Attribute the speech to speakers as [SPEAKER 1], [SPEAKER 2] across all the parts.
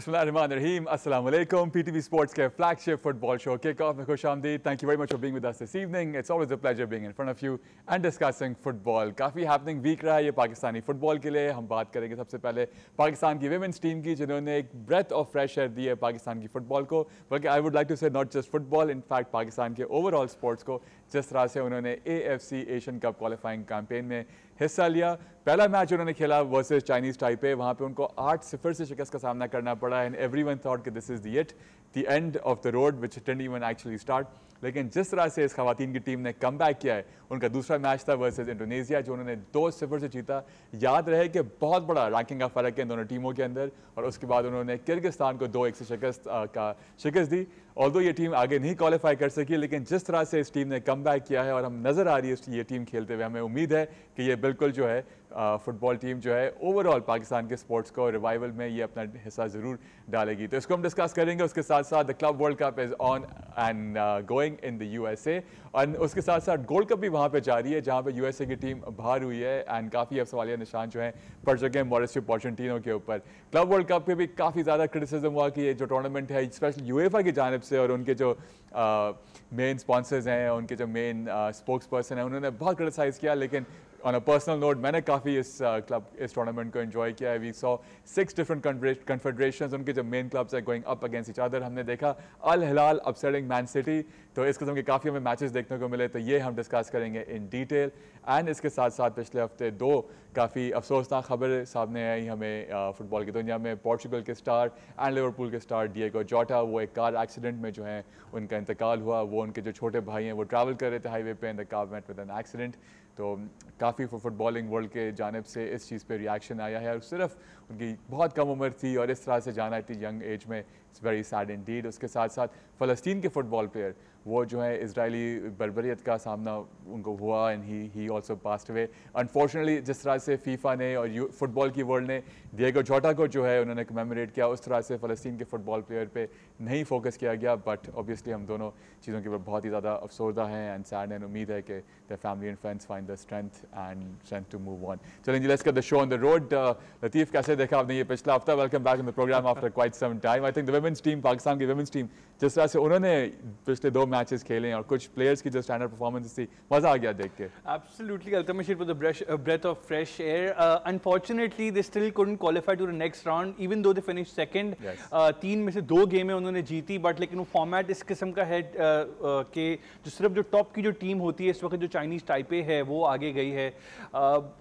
[SPEAKER 1] बिस्मिल्लाहिर्रहमानिर्रहीम, अस्सलाम वालेकुम। PTV Sports के flagship football show kick-off में खुश आमदीद। Thank you very much for being with us this evening. It's always a pleasure being in front of you and discussing football. काफ़ी happening week रहा है ये पाकिस्तानी फुटबॉल के लिए। हम बात करेंगे सबसे पहले पाकिस्तान की women's team की, जिन्होंने एक breath of fresh air दी है पाकिस्तान की फुटबॉल को, बल्कि I would like to say not just football, in fact Pakistan के overall sports को, जिस तरह से उन्होंने AFC Asian cup qualifying campaign में हिस्सा लिया। पहला मैच उन्होंने खेला वर्सेस चाइनीज़ टाइपे, वहाँ पे उनको 8-0 से शिकस्त का सामना करना पड़ा एंड एवरीवन थॉट कि this is the end of the road which didn't even actually start. लेकिन जिस तरह से इस खवातीन की टीम ने कम बैक किया है, उनका दूसरा मैच था वर्सेस इंडोनेशिया जो उन्होंने 2-0 से जीता। याद रहे कि बहुत बड़ा रैंकिंग का फ़र्क है इन दोनों टीमों के अंदर, और उसके बाद उन्होंने किर्गिस्तान को 2-1 से शिकस्त दी। ऑल्दो ये टीम आगे नहीं क्वालिफाई कर सकी, लेकिन जिस तरह से इस टीम ने कम बैक किया है और हम नज़र आ रही है ये टीम खेलते हुए, हमें उम्मीद है कि ये बिल्कुल जो है फुटबॉल टीम जो है ओवरऑल पाकिस्तान के स्पोर्ट्स को रिवाइवल में ये अपना हिस्सा ज़रूर डालेगी। तो इसको हम डिस्कस करेंगे। उसके साथ साथ the club world cup is on and going in the USA, और उसके साथ साथ गोल्ड कप भी वहाँ पे जारी है जहाँ पे USA की टीम बाहर हुई है एंड काफ़ी अब सवालिया निशान जो हैं पड़ चुके हैं मॉरिशस पोर्टेंटिनो के ऊपर। क्लब वर्ल्ड कप पे भी काफ़ी ज़्यादा क्रिटिसिज्म हुआ कि ये जो टूर्नामेंट है स्पेशल UEFA की जानिब से और उनके जो मेन स्पॉन्सर्स हैं, उनके जो मेन स्पोक्स पर्सन हैं, उन्होंने बहुत क्रिटिसाइज़ किया। लेकिन ऑन अ पर्सनल नोट मैंने काफ़ी इस टूर्नामेंट को एंजॉय किया है। वी सॉ 6 डिफरेंट कन्फेडरेशंस, उनके जो मेन क्लब्स हैं going up against each other. हमने देखा अल हिलाल अपसेटिंग मैन सिटी, तो इस किस्म के काफ़ी हमें मैचेस देखने को मिले, तो ये हम डिस्कस करेंगे इन डिटेल। एंड इसके साथ साथ पिछले हफ्ते 2 काफ़ी अफसोसनाक खबर सामने आई हमें फ़ुटबॉल की दुनिया में। पोर्चुगल के स्टार एंड लिवरपूल के स्टार डिएगो जोटा, वो एक कार एक्सीडेंट में जो है उनका इंतकाल हुआ। वो उनके जो छोटे भाई हैं वो ट्रैवल कर रहे थे हाईवे पे and the car met with an accident. तो काफ़ी फुटबॉलिंग वर्ल्ड के जानिब से इस चीज़ पे रिएक्शन आया है, और सिर्फ उनकी बहुत कम उम्र थी और इस तरह से जाना इतनी यंग एज में, इट्स वेरी सैड इंडीड। उसके साथ साथ फ़लस्तीन के फ़ुटबॉल प्लेयर वो जो है इजरायली बर्बरियत का सामना उनको हुआ and he also passed away unfortunately. जिस तरह से फीफा ने और फुटबॉल की वर्ल्ड ने डिएगो जोटा को जो है उन्होंने कमेमोरेट किया, उस तरह से फ़लस्तीन के फ़ुटबॉल प्लेयर पे नहीं फोकस किया गया। बट ऑब्वियसली हम दोनों चीज़ों के ऊपर बहुत ही ज़्यादा अफसोसदा हैं एंड सैड, एंड उम्मीद है कि the family and friends find the strength to move on. चलें जी, let's get the show on the road. Latif, कैसे देखा आपने ये पिछला हफ्ता? Welcome back in the programme after quite some time. I think the women's team, Pakistan की women's team, जिस तरह से उन्होंने पिछले 2 मैचेस खेले और कुछ प्लेयर्स की जो स्टैंडर्ड परफॉर्मेंस थी, मज़ा आ गया देख के।
[SPEAKER 2] Absolutely, ultimately it was a breath of fresh air. Unfortunately, they still couldn't qualify to the next round, even though they finished second.
[SPEAKER 1] Yes.
[SPEAKER 2] 3 में से 2 गेमें उन्होंने जीती, बट लेकिन वो फॉर्मेट इस किस्म का है कि जो सिर्फ जो टॉप की जो टीम होती है इस वक्त, जो चाइनीज़ टाइपे है वो आगे गई है।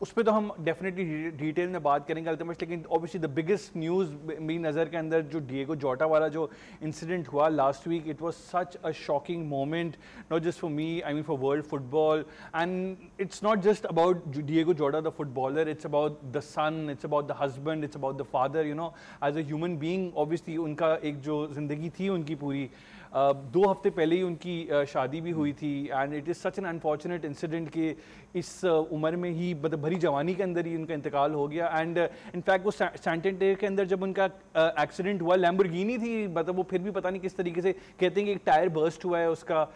[SPEAKER 2] उस पर तो हम डेफिनेटली डिटेल में बात करेंगे अल्टीमेटली, लेकिन ऑब्वियसली द बिगेस्ट न्यूज़ मेरी नज़र के अंदर जो डिएगो जोटा वाला जो इंसिडेंट हुआ last week, it was such a shocking moment, not just for me, I mean for world football. And it's not just about Diego Jota the footballer, it's about the son, it's about the husband, it's about the father, you know, as a human being. Obviously उनका एक जो ज़िंदगी थी उनकी पूरी 2 हफ्ते पहले ही उनकी शादी भी हुई थी, and it is such an unfortunate incident कि इस उम्र में ही मतलब भरी जवानी के अंदर ही उनका इंतकाल हो गया। एंड इनफैक्ट वो सैंटेंटेर के अंदर जब उनका एक्सीडेंट हुआ, लैम्बोर्गिनी थी, मतलब वो फिर भी पता नहीं किस तरीके से कहते हैं कि एक टायर बर्स्ट हुआ है उसका।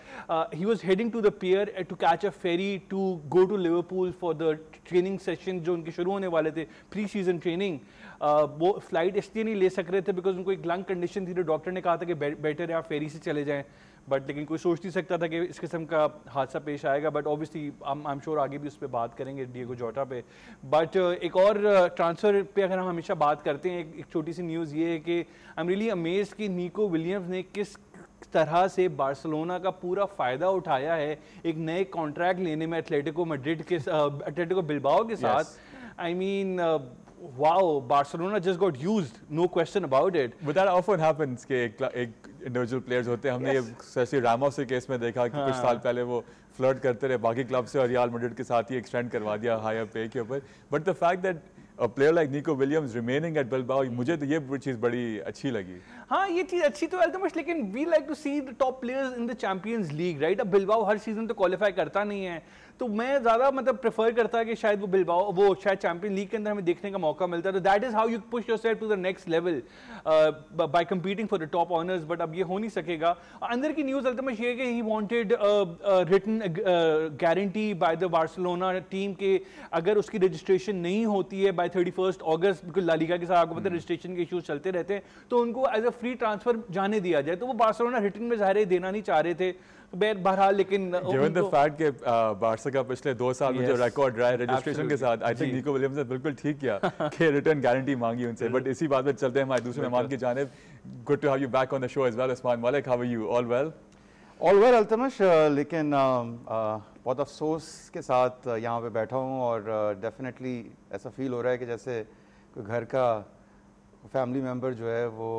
[SPEAKER 2] He was heading to the pier to catch a ferry to go to Liverpool for the training session जो उनके शुरू होने वाले थे, प्री सीजन ट्रेनिंग। वो फ्लाइट इसलिए नहीं ले सक रहे थे बिकॉज उनको एक लंग कंडीशन थी, तो डॉक्टर ने कहा था कि बेटर है आप फेरी से चले जाएं, बट लेकिन कोई सोच नहीं सकता था कि इस किस्म का हादसा पेश आएगा। But obviously I am sure आगे भी उस पर बात करेंगे डिएगो जोटा पे। बट एक और ट्रांसफ़र पे अगर हम हमेशा बात करते हैं, एक छोटी सी न्यूज़ ये है कि आई एम रियली अमेज्ड कि निको विलियम्स ने किस तरह से बार्सिलोना का पूरा फ़ायदा उठाया है एक नए कॉन्ट्रैक्ट लेने में एटलेटिको मैड्रिड के एटलेटिको बिलबाओ के साथ। I mean wow, Barcelona just got used, no question about it.
[SPEAKER 1] But that often happens कि एक इंडिविजुअल प्लेयर्स होते हैं। हमने ये जैसे रामोस के केस में देखा कि कुछ साल पहले वो फ्लर्ट करते रहे बाकी क्लब से और रियल मैड्रिड के साथ ही एक्सटेंड करवा दिया हायर पे के ऊपर। But the fact that a player like Nico Williams remaining at Bilbao, मुझे तो ये चीज़ बड़ी अच्छी लगी।
[SPEAKER 2] हाँ ये चीज अच्छी तो अल्तमश, लेकिन we like to see the top players in the Champions League, right? अब बिलबाओ हर सीजन तो क्वालिफाई करता नहीं है, तो मैं ज़्यादा मतलब प्रेफर करता कि शायद वो बिलबाओ वो शायद चैंपियन लीग के अंदर हमें देखने का मौका मिलता है। तो that is how you push yourself to the next level by competing for the top honours, but अब ये हो नहीं सकेगा। अंदर की न्यूज़ अल्तमश ये है कि he wanted written guarantee by the Barcelona team के अगर उसकी रजिस्ट्रेशन नहीं होती है बाय 31 अगस्त, बिल्कुल ला लीगा के साथ आपको पता है रजिस्ट्रेशन के इश्यूज चलते रहते हैं, तो उनको एज अ फ्री ट्रांसफर जाने दिया जाए। तो वो बार्सिलोना रिटन में ज़ाहिर देना नहीं चाह रहे थे बहरहाल, लेकिन
[SPEAKER 1] गिवन द फैक्ट कि बार्सा का पिछले 2 साल में जो रिकॉर्ड रहा है रजिस्ट्रेशन के साथ, आई थिंक निको विलियम्स ने बिल्कुल ठीक किया कि रिटर्न गारंटी मांगी उनसे। बट इसी बात पे चलते हैं हमारे दूसरे मेहमान की जानिब। Good to have you back on the show as well Usman Malik, how are you? All well?
[SPEAKER 3] All well Altamash, लेकिन बहुत अफसोस के साथ यहाँ पे बैठा हूँ और डेफिनेटली ऐसा फील हो रहा है कि जैसे कोई घर का फैमिली मेम्बर जो है वो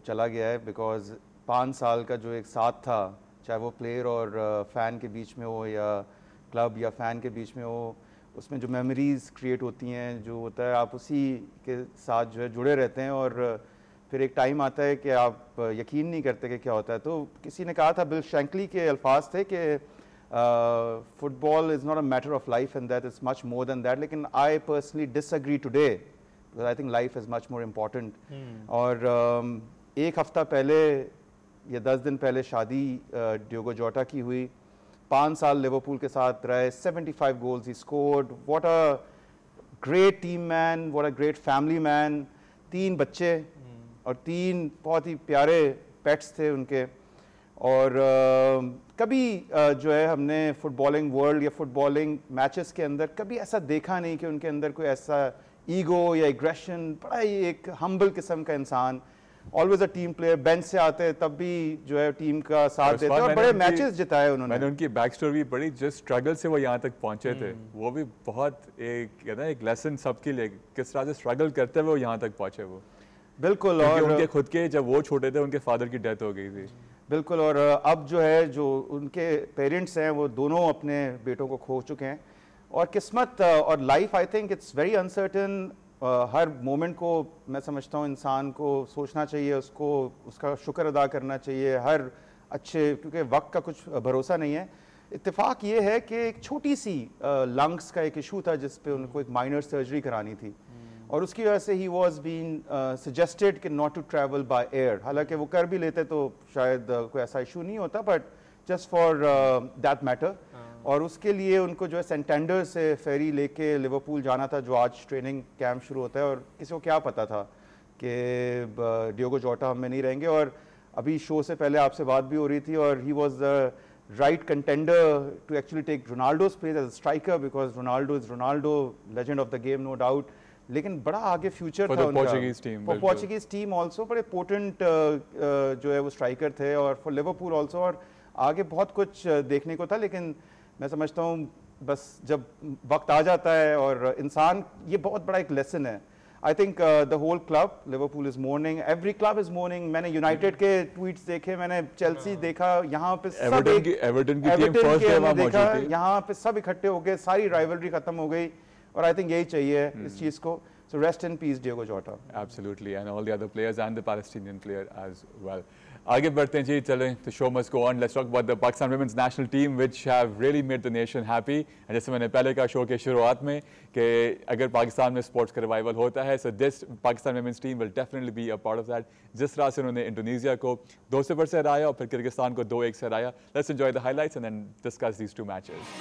[SPEAKER 3] चला गया है, बिकॉज 5 साल का जो एक साथ था, चाहे वो प्लेयर और फ़ैन के बीच में हो या क्लब या फ़ैन के बीच में हो, उसमें जो मेमोरीज़ क्रिएट होती हैं, जो होता है आप उसी के साथ जो है जुड़े रहते हैं और फिर एक टाइम आता है कि आप यकीन नहीं करते कि क्या होता है। तो किसी ने कहा था, बिल शैंकली के अल्फाज थे कि football is not a matter of life and that is much more than that, लेकिन I personally disagree today because I think life is much more important. और एक हफ़्ता पहले या 10 दिन पहले शादी डियोगो जोटा की हुई, 5 साल लिवरपूल के साथ रहे, 75 goals he scored, what a great team man, what a great family man, 3 बच्चे और 3 बहुत ही प्यारे पेट्स थे उनके। और कभी जो है हमने फुटबॉलिंग वर्ल्ड या फुटबॉलिंग मैचेस के अंदर कभी ऐसा देखा नहीं कि उनके अंदर कोई ऐसा ईगो या एग्रेशन, बड़ा ही एक हम्बल किस्म का इंसान, always a team player, bench से आते तब भी जो है टीम का साथ देते और बड़े मैचेस जिताए उन्होंने।
[SPEAKER 1] मैंने उनकी बैक स्टोरी पढ़ी, जिस स्ट्रगल से वो यहाँ तक पहुंचे थे, वो भी बहुत एक लेसन सबके लिए, किस तरह से स्ट्रगल करते हुए वो यहाँ तक पहुंचे वो।
[SPEAKER 3] बिल्कुल,
[SPEAKER 1] और उनके खुद के जब वो छोटे थे उनके फादर की डेथ हो गई थी।
[SPEAKER 3] बिल्कुल, और अब जो है जो उनके पेरेंट्स हैं वो दोनों अपने बेटों को खो चुके हैं। और किस्मत और life, I think it's very uncertain. Her moment को मैं समझता हूँ इंसान को सोचना चाहिए, उसको उसका शुक्र अदा करना चाहिए हर अच्छे, क्योंकि वक्त का कुछ भरोसा नहीं है। इत्तेफाक ये है कि एक छोटी सी लंग्स का एक इशू था जिस पे उनको एक माइनर सर्जरी करानी थी और उसकी वजह से ही वॉज बीन सजेस्टेड कि not to travel by air. हालांकि वो कर भी लेते तो शायद कोई ऐसा इशू नहीं होता, but just for that matter. और उसके लिए उनको जो है सेंटेंडर से फेरी लेके लिवरपूल जाना था, जो आज ट्रेनिंग कैंप शुरू होता है। और किसी को क्या पता था कि डियोगो जोटा हम में नहीं रहेंगे। और अभी शो से पहले आपसे बात भी हो रही थी और he was the right contender to actually take Ronaldo's place as a striker, because Ronaldo is Ronaldo, legend of the game no doubt. लेकिन बड़ा आगे फ्यूचर था उनका, फॉर पोर्चुगीज टीम ऑल्सो बड़े पोटेंट जो है वो स्ट्राइकर थे, और फॉर लिवरपूल ऑल्सो। और आगे बहुत कुछ देखने को था, लेकिन मैं समझता हूँ बस जब वक्त आ जाता है और इंसान, ये बहुत बड़ा एक लेसन है। I think the whole club Liverpool is mourning, every club is mourning. मैंने यूनाइटेड के ट्वीट्स देखे, मैंने चेल्सी देखा, यहाँ पे सब एवर्टन के देखा, यहाँ पे सब इकट्ठे हो गए, सारी राइवलरी खत्म हो गई। और आई थिंक यही चाहिए इस चीज़ को। So rest in peace, Diego Jota.
[SPEAKER 1] Absolutely, and all the other players and the Palestinian player as well. आगे बढ़ते हैं जी, चलें, the show must go on. Let's talk about the Pakistan women's national team, which have really made the nation happy. And जैसे मैंने पहले कहा show के शुरुआत में कि अगर पाकिस्तान में स्पोर्ट्स का रिवाइवल होता है, so this Pakistan women's team will definitely be a part of that. जिस तरह से उन्होंने इंडोनेशिया को 2-0 से हराया और फिर किर्गिस्तान को 2-1 से हराया. Let's enjoy the highlights and then discuss these two matches.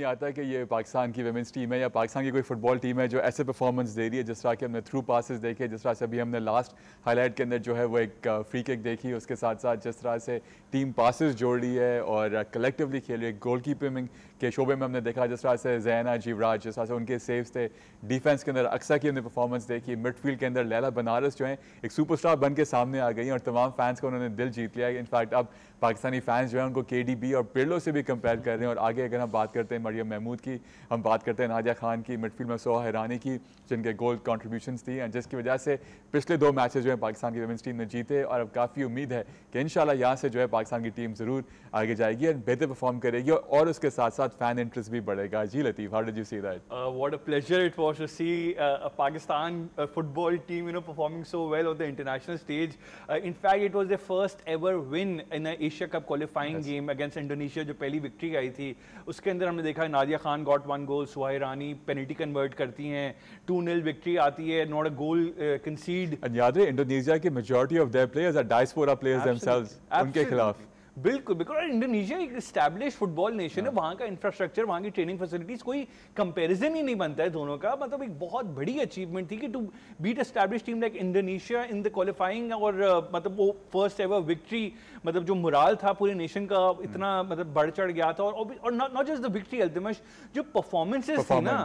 [SPEAKER 1] आता है कि ये पाकिस्तान की वुमेन्स टीम है या पाकिस्तान की कोई फुटबॉल टीम है जो ऐसे परफॉर्मेंस दे रही है, जिस तरह के हमने थ्रू पासेस देखे, जिस तरह से अभी हमने लास्ट हाईलाइट के अंदर जो है वो एक फ्री किक देखी, उसके साथ साथ जिस तरह से टीम पासेस जोड़ रही है और कलेक्टिवली खेल रही है। गोल कीपिंग के शोबे में हमने देखा जिस तरह से जैना जीवराज, जिस तरह से उनके सेव्स थे, डिफेंस के अंदर अक्सा की हमने परफॉर्मेंस देखी, मिडफील्ड के अंदर लैला बनारस जो है एक सुपरस्टार बन के सामने आ गई और तमाम फैंस को उन्होंने दिल जीत लिया। इनफैक्ट अब पाकिस्तानी फैंस जो है उनको KDB और पिरलो से भी कंपेयर कर रहे हैं। और आगे अगर हम बात करते हैं मरियम महमूद की, हम बात करते हैं नादिया खान की, मिडफील्ड में सोहा हिरानी की, जिनके गोल कॉन्ट्रीब्यूशंस थी एंड जिसकी वजह से पिछले 2 मैचेस जो है पाकिस्तान की वुमेंस टीम ने जीते और अब काफ़ी उम्मीद है कि इंशाल्लाह यहाँ से जो है पाकिस्तान की टीम ज़रूर आगे जाएगी और बेहतर परफॉर्म करेगी और उसके साथ साथ फैन इंटरेस्ट भी बढ़ेगा। जी Latif, how did you see that?
[SPEAKER 2] What a pleasure it was to see a Pakistan football team, performing so well on the international stage. In fact, it was their first ever win in an Asia Cup qualifying game against Indonesia, जो पहली victory आई थी। उसके अंदर हमने देखा Nadia Khan got 1 गोल, सुहा Hirani penalty convert करती हैं, 2-0 victory आती है, नॉट अ गोल कंसीड।
[SPEAKER 1] याद है इंडोनेशिया के majority of their players are diaspora players themselves, उनके खिलाफ।
[SPEAKER 2] बिल्कुल, बिकॉज इंडोनेशिया एक एस्टैब्लिश फुटबॉल नेशन है, वहाँ का इंफ्रास्ट्रक्चर, वहाँ की ट्रेनिंग फैसिलिटीज, कोई कंपैरिजन ही नहीं बनता है दोनों का। मतलब एक बहुत बड़ी अचीवमेंट थी कि to beat establish team like Indonesia in the qualifying, और मतलब वो फर्स्ट एवर विक्ट्री, मतलब जो मोराल था पूरे नेशन का इतना मतलब बढ़ चढ़ गया था। और not just the victory Altamash, जो परफॉर्मेंसेस थी ना,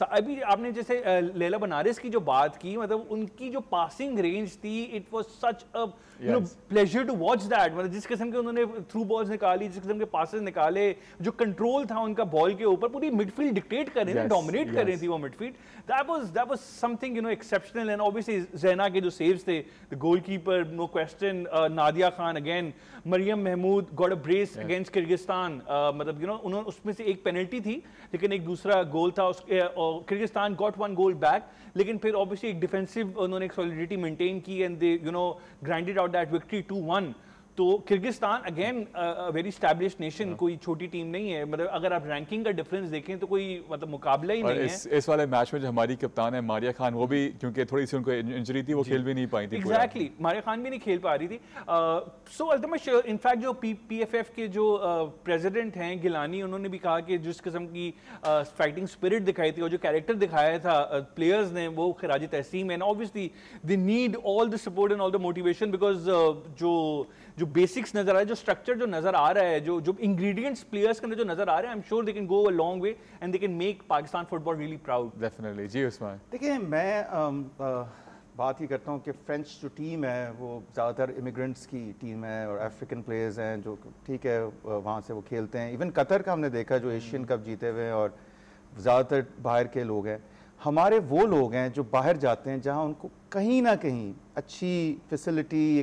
[SPEAKER 2] अभी आपने जैसे लैला बनारस की जो बात की, मतलब उनकी जो पासिंग रेंज थी, it was such a pleasure to watch that. मतलब जिस किस्म के उन्होंने थ्रू बॉल्स निकाली, जिस किस्म के पासेस निकाले, जो कंट्रोल था उनका बॉल के ऊपर, पूरी मिडफील्ड डिक्टेट कर रही थी, डोमिनेट कर रही थी वो midfield. That was something exceptional. And obviously Zaina के जो सेव्स थे, the goalkeeper no question, Nadia Khan again, Mariam Mahmood got a brace against Kyrgyzstan, मतलब उन्होंने उसमें से एक पेनल्टी थी लेकिन एक दूसरा गोल था उसके, किर्गिस्तान गॉट 1 गोल बैक, लेकिन फिर ऑब्वियसली एक डिफेंसिव उन्होंने एक सॉलिडिटी मेंटेन की and they grinded out that victory 2-1। तो Kyrgyzstan again very established nation, कोई छोटी टीम नहीं है। मतलब अगर आप रैंकिंग का डिफरेंस देखें तो कोई मतलब मुकाबला ही नहीं है।
[SPEAKER 1] इस वाले मैच में जो हमारी कप्तान है मारिया खान, वो भी क्योंकि थोड़ी सी उनको इंजरी थी, वो खेल भी नहीं पाई थी।
[SPEAKER 2] एग्जैक्टली, मारिया खान भी नहीं खेल पा रही थी। सो अल्तमश, इनफैक्ट जो PFF के जो प्रेसिडेंट हैं गिलानी, उन्होंने भी कहा कि जिस किस्म की फाइटिंग स्पिरिट दिखाई थी और जो कैरेक्टर दिखाया था प्लेयर्स ने, वो खराज तहसीम है। And obviously they need all the support and all the motivation, because जो बेसिक्स नजर आ रहा है, जो स्ट्रक्चर जो नजर आ रहा है, जो इंग्रेडिएंट्स प्लेयर्स के अंदर जो नजर आ रहे हैं, I am sure they can go a long way and they can make Pakistan football really proud.
[SPEAKER 1] Definitely. जी उस्मान,
[SPEAKER 3] देखिए मैं बात ही करता हूँ कि फ्रेंच जो टीम है वो ज़्यादातर इमिग्रेंट्स की टीम है और अफ्रीकन प्लेयर्स हैं जो ठीक है वहाँ से वो खेलते हैं। इवन कतर का हमने देखा जो एशियन कप जीते हुए हैं, और ज़्यादातर बाहर के लोग हैं। हमारे वो लोग हैं जो बाहर जाते हैं जहाँ उनको कहीं ना कहीं अच्छी फैसिलिटी,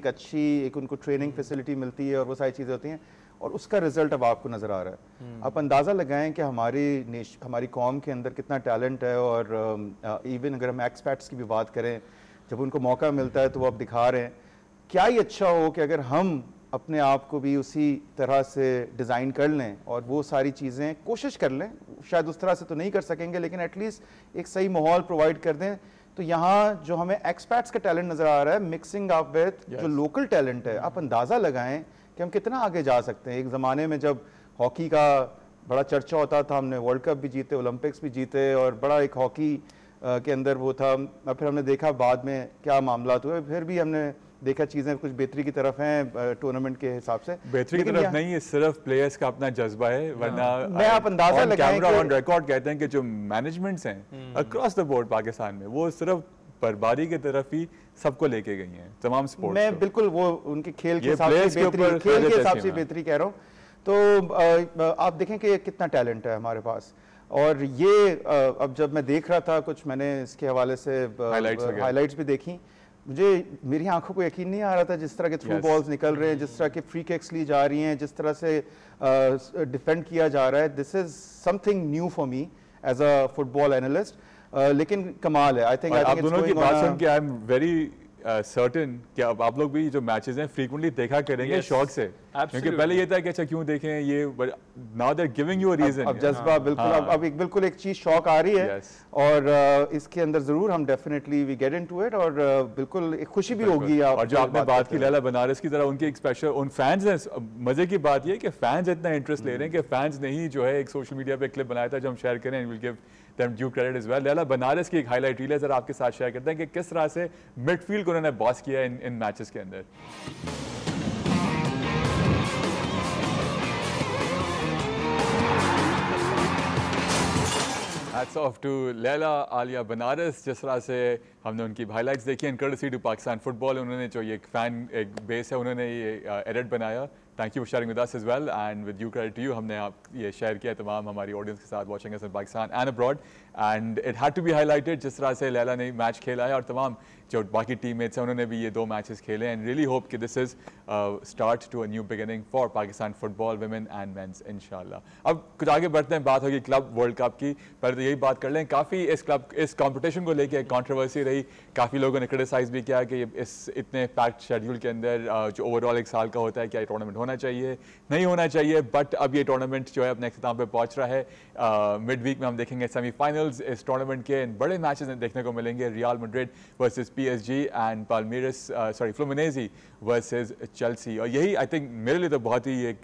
[SPEAKER 3] एक उनको ट्रेनिंग फैसिलिटी मिलती है और वो सारी चीज़ें होती हैं, और उसका रिजल्ट अब आपको नज़र आ रहा है। आप अंदाज़ा लगाएं कि हमारी कौम के अंदर कितना टैलेंट है। और इवन अगर हम एक्सपर्ट्स की भी बात करें, जब उनको मौका मिलता है तो वो अब दिखा रहे हैं। क्या ही अच्छा हो कि अगर हम अपने आप को भी उसी तरह से डिज़ाइन कर लें और वो सारी चीज़ें कोशिश कर लें। शायद उस तरह से तो नहीं कर सकेंगे, लेकिन एटलीस्ट एक सही माहौल प्रोवाइड कर दें। तो यहाँ जो हमें एक्सपर्ट्स का टैलेंट नज़र आ रहा है, मिक्सिंग अप विद जो लोकल टैलेंट है, आप अंदाज़ा लगाएं कि हम कितना आगे जा सकते हैं। एक ज़माने में जब हॉकी का बड़ा चर्चा होता था, हमने वर्ल्ड कप भी जीते, ओलंपिक्स भी जीते, और बड़ा एक हॉकी के अंदर वो था। फिर हमने देखा बाद में क्या मामला हुए, फिर भी हमने देखा चीजें कुछ बेहतरी की तरफ हैं टूर्नामेंट के हिसाब से।
[SPEAKER 1] बेहतरी की तरफ नहीं, ये सिर्फ प्लेयर्स का अपना जज्बा है, वरना
[SPEAKER 3] मैं आप अंदाजा लगाएं
[SPEAKER 1] कि ऑन रिकॉर्ड कहते हैं कि जो मैनेजमेंट्स हैं अक्रॉस द बोर्ड पाकिस्तान में, वो सिर्फ बर्बादी की तरफ ही सबको लेके गई हैं तमाम स्पोर्ट्स।
[SPEAKER 3] मैं बिल्कुल वो उनके खेल के हिसाब से बेहतरी कह रहा हूँ। तो आप देखें कि कितना टैलेंट है हमारे पास। और ये अब जब मैं देख रहा था कुछ, मैंने इसके हवाले से हाइलाइट्स भी देखी, मुझे मेरी आंखों को यकीन नहीं आ रहा था जिस तरह के थ्रू बॉल्स निकल रहे हैं, जिस तरह के फ्री किक्स ली जा रही हैं, जिस तरह से डिफेंड किया जा रहा है। This is something new for me as a football analyst. लेकिन कमाल है। आई थिंक
[SPEAKER 1] आप दोनों की बात सुन के आई एम वेरी सर्टेन कि अब आप लोग भी जो मैचेस हैं फ्रीक्वेंटली देखा करेंगे शौक से, क्योंकि पहले ये था कि अच्छा क्यों देखें ये, now they are giving you a reason.
[SPEAKER 3] अब जज्बा बिल्कुल अब बिल्कुल एक चीज शौक आ रही है और इसके अंदर जरूर हम definitely we get into it और बिल्कुल एक खुशी भी होगी।
[SPEAKER 1] और जो आपने बात की लैला बनारस की तरह, उनकी एक स्पेशल उन फैंस ने, मजे की बात ये कि फैंस इतना इंटरेस्ट ले रहे हैं कि फैंस ने ही जो है एक सोशल मीडिया पे क्लिप बनाया था जो हम शेयर करें, will give them due credit as well। Laila Banaras की एक हाईलाइट रील है, जरा आपके साथ शेयर करते हैं कि किस तरह से मिडफील्ड को उन्होंने बॉस किया इन मैचेस के अंदर। Hats off to Laila Alia Banaras, जिस तरह से हमने उनकी हाईलाइट्स देखी and courtesy to Pakistan football. उन्होंने जो ये फैन एक बेस है, उन्होंने ये एडिट बनाया Thank you for sharing with us as well, and with you credit to you, हमने आप ये शेयर किया तमाम हमारी ऑडियंस के साथ watching us in Pakistan and abroad, and it had to be highlighted जिस तरह से लैला ने मैच खेला है और तमाम जो बाकी टीममेट्स हैं उन्होंने भी ये 2 मैचेस खेले हैं, and really hope कि this is start to a new beginning for Pakistan football, women and men's इंशाल्लाह। अब कुछ आगे बढ़ते हैं, बात होगी क्लब वर्ल्ड कप की। पहले तो यही बात कर लें, काफ़ी इस कंपटीशन को लेके कंट्रोवर्सी रही, काफ़ी लोगों ने क्रिटिसाइज भी किया कि इस इतने पैक्ड शेड्यूल के अंदर जो ओवरऑल एक साल का होता है, क्या ये टूर्नामेंट होना चाहिए, नहीं होना चाहिए, बट अब ये टूर्नामेंट जो है अपने अख्ताम पे पहुंच रहा है। मिड वीक में हम देखेंगे सेमीफाइनल्स इस टूर्नामेंट के, बड़े मैचेस देखने को मिलेंगे, Real Madrid versus PSG and Fluminense versus Chelsea. और यही आई थिंक मेरे लिए तो बहुत ही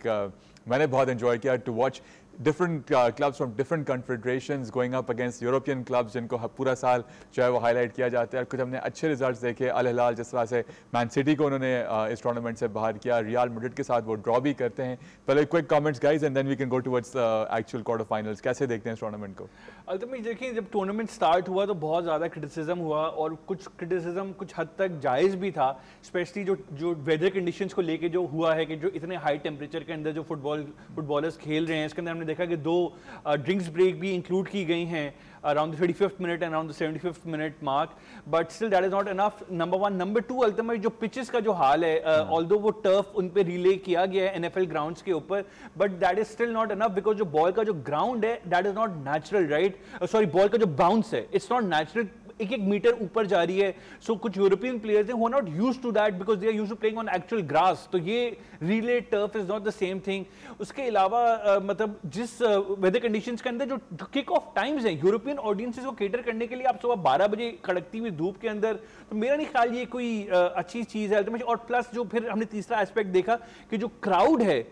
[SPEAKER 1] मैंने बहुत एंजॉय किया to watch different clubs from different confederations going up against European clubs जिनको पूरा साल जो है वो हाईलाइट किया जाता है। कुछ हमने अच्छे रिजल्ट्स देखे, अल हिलाल जिस तरह से मैन सिटी को उन्होंने इस टूर्नामेंट से बाहर किया, रियल मैड्रिड के साथ वो ड्रॉ भी करते हैं। पहले quick comments guys and then we can go towards actual quarter finals. कैसे देखते हैं इस टूर्नामेंट को?
[SPEAKER 2] अल्टीमेटली देखिए, जब टूर्नामेंट स्टार्ट हुआ तो बहुत ज़्यादा क्रिटिसिज्म हुआ और कुछ क्रिटिसिज्म कुछ हद तक जायज़ भी था, स्पेशली जो वेदर कंडीशंस को लेके जो हुआ है कि जो इतने हाई टेम्परेचर के अंदर जो फुटबॉलर्स खेल रहे हैं, इसके अंदर हमने देखा कि 2 ड्रिंक्स ब्रेक भी इंक्लूड की गई हैं around the 35th minute and around the 75th minute mark, but still that is not enough. Number one, number two, ultimately जो pitches का जो हाल है, although वो turf उन पे relay किया गया है NFL grounds के ऊपर, but that is still not enough because जो ball का जो ground है, that is not natural, right? Sorry, ball का जो bounce है, it's not natural. 1-1 मीटर ऊपर जा रही है। सो कुछ यूरोपियन प्लेयर्स हैं who are not used to that because they are used to playing on actual grass, तो ये relay turf is not the same thing. उसके अलावा मतलब जिस वेदर कंडीशंस के अंदर जो किक ऑफ टाइम्स हैं यूरोपियन ऑडियंसेस को केटर करने के लिए, आप सुबह 12 बजे कड़कती हुई धूप के अंदर, तो मेरा नहीं ख्याल ये कोई अच्छी चीज़ है। और प्लस जो फिर हमने तीसरा एस्पेक्ट देखा कि जो क्राउड है,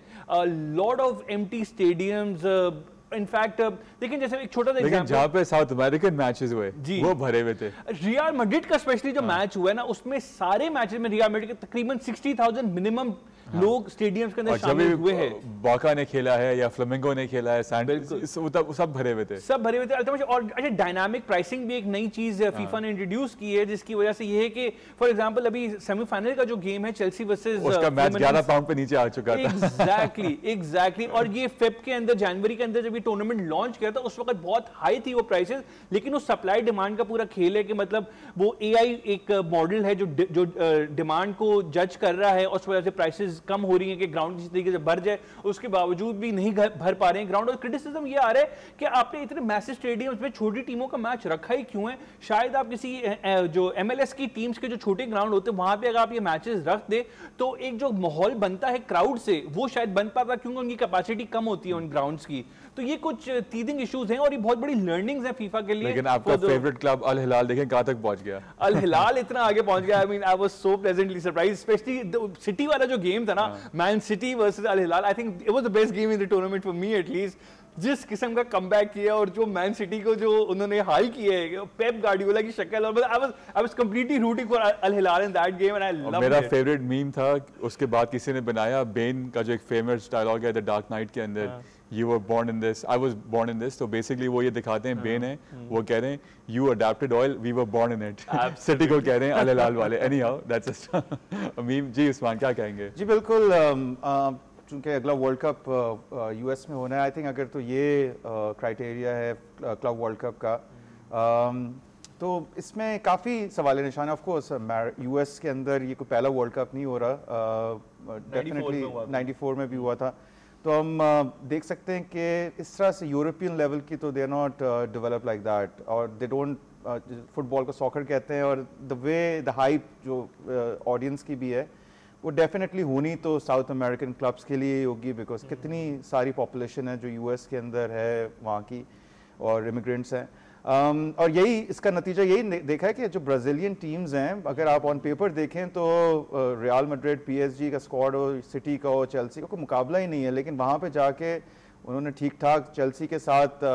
[SPEAKER 2] lot of empty stadiums, in fact लेकिन जैसे एक छोटा सा एग्जांपल, जहाँ
[SPEAKER 1] पे साउथ अमेरिकन मैचेस हुए वो भरे हुए थे,
[SPEAKER 2] रियल मैड्रिड का स्पेशली जो मैच हुआ है ना, उसमें सारे मैचेस में रियल मैड्रिड के तकरीबन 60,000 मिनिमम लोग स्टेडियम्स के अंदर शामिल हुए हैं।
[SPEAKER 1] बोका ने खेला है या फ्लेमिंगो ने खेला है, सब भरे हुए थे,
[SPEAKER 2] सब भरे हुए थे। और अच्छा, डायनामिक प्राइसिंग भी एक नई चीज फीफा ने इंट्रोड्यूस की है, जिसकी वजह से ये है कि फॉर एग्जांपल अभी सेमीफाइनल का जो गेम है चेल्सी वर्सेस,
[SPEAKER 1] उसका मैच 11 पाउंड पे नीचे आ चुका था।
[SPEAKER 2] एग्जैक्टली। और ये फेब के अंदर, जनवरी के अंदर जब ये टूर्नामेंट लॉन्च किया था, उस वक्त बहुत हाई थी वो प्राइसेस, लेकिन वो सप्लाई डिमांड का पूरा खेल है कि मतलब वो एआई एक मॉडल है जो डिमांड को जज कर रहा है, और उस वजह से प्राइसेस कम हो रही है कि ग्राउंड किसी तरीके से भर जाए, उसके बावजूद भी नहीं भर पा रहे हैं ग्राउंड। और क्रिटिसिज्म ये आ रहा है कि आपने इतने मैसिव स्टेडियम्स में छोटी टीमों का मैच रखा ही क्यों है? शायद आप किसी जो MLS की टीम्स के जो छोटे ग्राउंड होते हैं वहां पे अगर आप ये मैचेस रख दे तो एक जो माहौल बनता है क्राउड से, वो शायद बन पाता, क्योंकि उनकी कैपेसिटी कम होती है उन ग्राउंड्स की। तो ये कुछ टीथिंग इश्यूज हैं और ये बहुत बड़ी लर्निंग्स हैं फीफा के लिए।
[SPEAKER 1] लेकिन आपका फेवरेट क्लब अल हिलाल देखें कहां तक पहुंच गया।
[SPEAKER 2] अल हिलाल इतना आगे पहुंच गया, I mean I was so pleasantly surprised, specially City वाला जो गेम था ना, Man City versus Al Hilal, I think it was the best game in the tournament for me at least. जिस किस्म का कमबैक किया और जो मैन सिटी को जो उन्होंने हाई किया है, पेप गार्डियोला की शक्ल, और I was completely rooting for Al Hilal in that game and I loved it.
[SPEAKER 1] मेरा फेवरेट मीम था, उसके बाद किसी ने बनाया बेन का जो एक फेमस डायलॉग है द डार्क नाइट के अंदर, You were born in this, I was born in this, तो बेसिकली वो ये दिखाते हैं, बेन है, वो कह रहे हैं you adapted oil, we were born in it। City को कह रहे हैं अल हिलाल वाले। anyhow that's a meme। जी उस्मान क्या कहेंगे?
[SPEAKER 3] जी बिल्कुल, चूँकि अगला वर्ल्ड कप US में होना है, आई थिंक अगर तो ये क्राइटेरिया है क्लब वर्ल्ड कप का, तो इसमें काफ़ी सवाल निशान है। ऑफ कोर्स US के अंदर ये कोई पहला वर्ल्ड कप नहीं हो रहा, डेफिनेटली 94 में भी हुआ था, तो हम देख सकते हैं कि इस तरह से यूरोपियन लेवल की तो they are not develop like that, और दे डोंट, फुटबॉल को सॉकर कहते हैं, और द वे द हाइप जो ऑडियंस की भी है वो डेफिनेटली होनी तो साउथ अमेरिकन क्लब्स के लिए होगी, बिकॉज कितनी सारी पॉपुलेशन है जो US के अंदर है वहाँ की, और इमिग्रेंट्स हैं। और यही इसका नतीजा यही देखा है कि जो ब्राज़ीलियन टीम्स हैं, अगर आप ऑन पेपर देखें तो रियल मैड्रिड, PSG का स्क्वाड हो, सिटी का हो, चेल्सी का, कोई मुकाबला ही नहीं है, लेकिन वहाँ पे जाके उन्होंने ठीक ठाक चेल्सी के साथ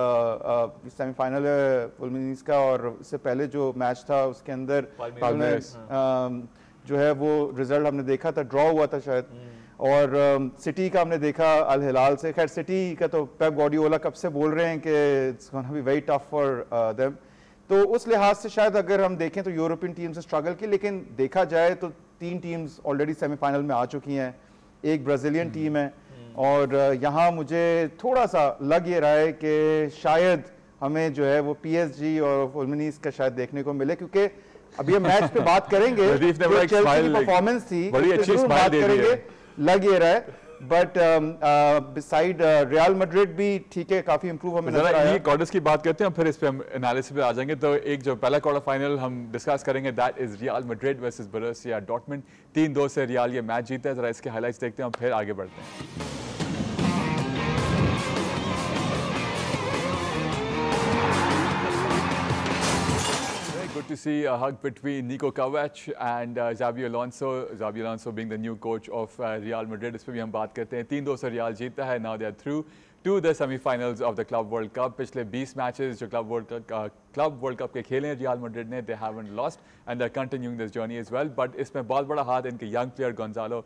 [SPEAKER 3] सेमीफाइनल फ्लुमिनेज़ी का, और इससे पहले जो मैच था उसके अंदर जो है वो रिजल्ट हमने देखा था, ड्रॉ हुआ था शायद, और सिटी का हमने देखा अल हिलाल से। खैर सिटी का तो पेप गार्डियोला कब से बोल रहे हैं कि it's gonna be very tough for them, तो उस लिहाज से शायद अगर हम देखें तो यूरोपियन टीम से स्ट्रगल की, लेकिन देखा जाए तो 3 टीम्स ऑलरेडी सेमीफाइनल में आ चुकी हैं, एक ब्राज़ीलियन टीम है और यहाँ मुझे थोड़ा सा लग ये रहा है कि शायद हमें जो है वो PSG और फुलमिनीस का शायद देखने को मिले, क्योंकि अभी हम मैच पे बात करेंगे जो चेल्सी की परफॉर्मेंस थी
[SPEAKER 1] बड़ी अच्छी
[SPEAKER 3] बात करेंगे, लग ये रहा है। बट बिसाइड रियल मैड्रिड भी ठीक है, काफी इंप्रूव हमें नजर आया।
[SPEAKER 1] ये क्वार्टर्स की बात करते हैं, फिर इस पे हम एनालिसिस पे आ जाएंगे। तो एक जो पहला क्वार्टर फाइनल हम डिस्कस करेंगे, that is real Madrid versus Borussia Dortmund. 3-2 से रियल ये मैच जीता है। जरा इसके हाइलाइट्स देखते हैं, फिर आगे बढ़ते हैं। Good to see a hug between Nico Kovac and Xabi Alonso. Xabi Alonso being the new coach of Real Madrid. इस पे भी हम बात करते हैं। 3-2 से रियल जीता है। Now they are through to the semi-finals of the Club World Cup. पिछले 20 मैचेस जो क्लब वर्ल्ड कप के खेले हैं रियल मैड्रिड ने, they haven't lost and they're continuing this journey as well. But इसमें बहुत बड़ा हाथ इनके यंग प्लेयर गोंजालो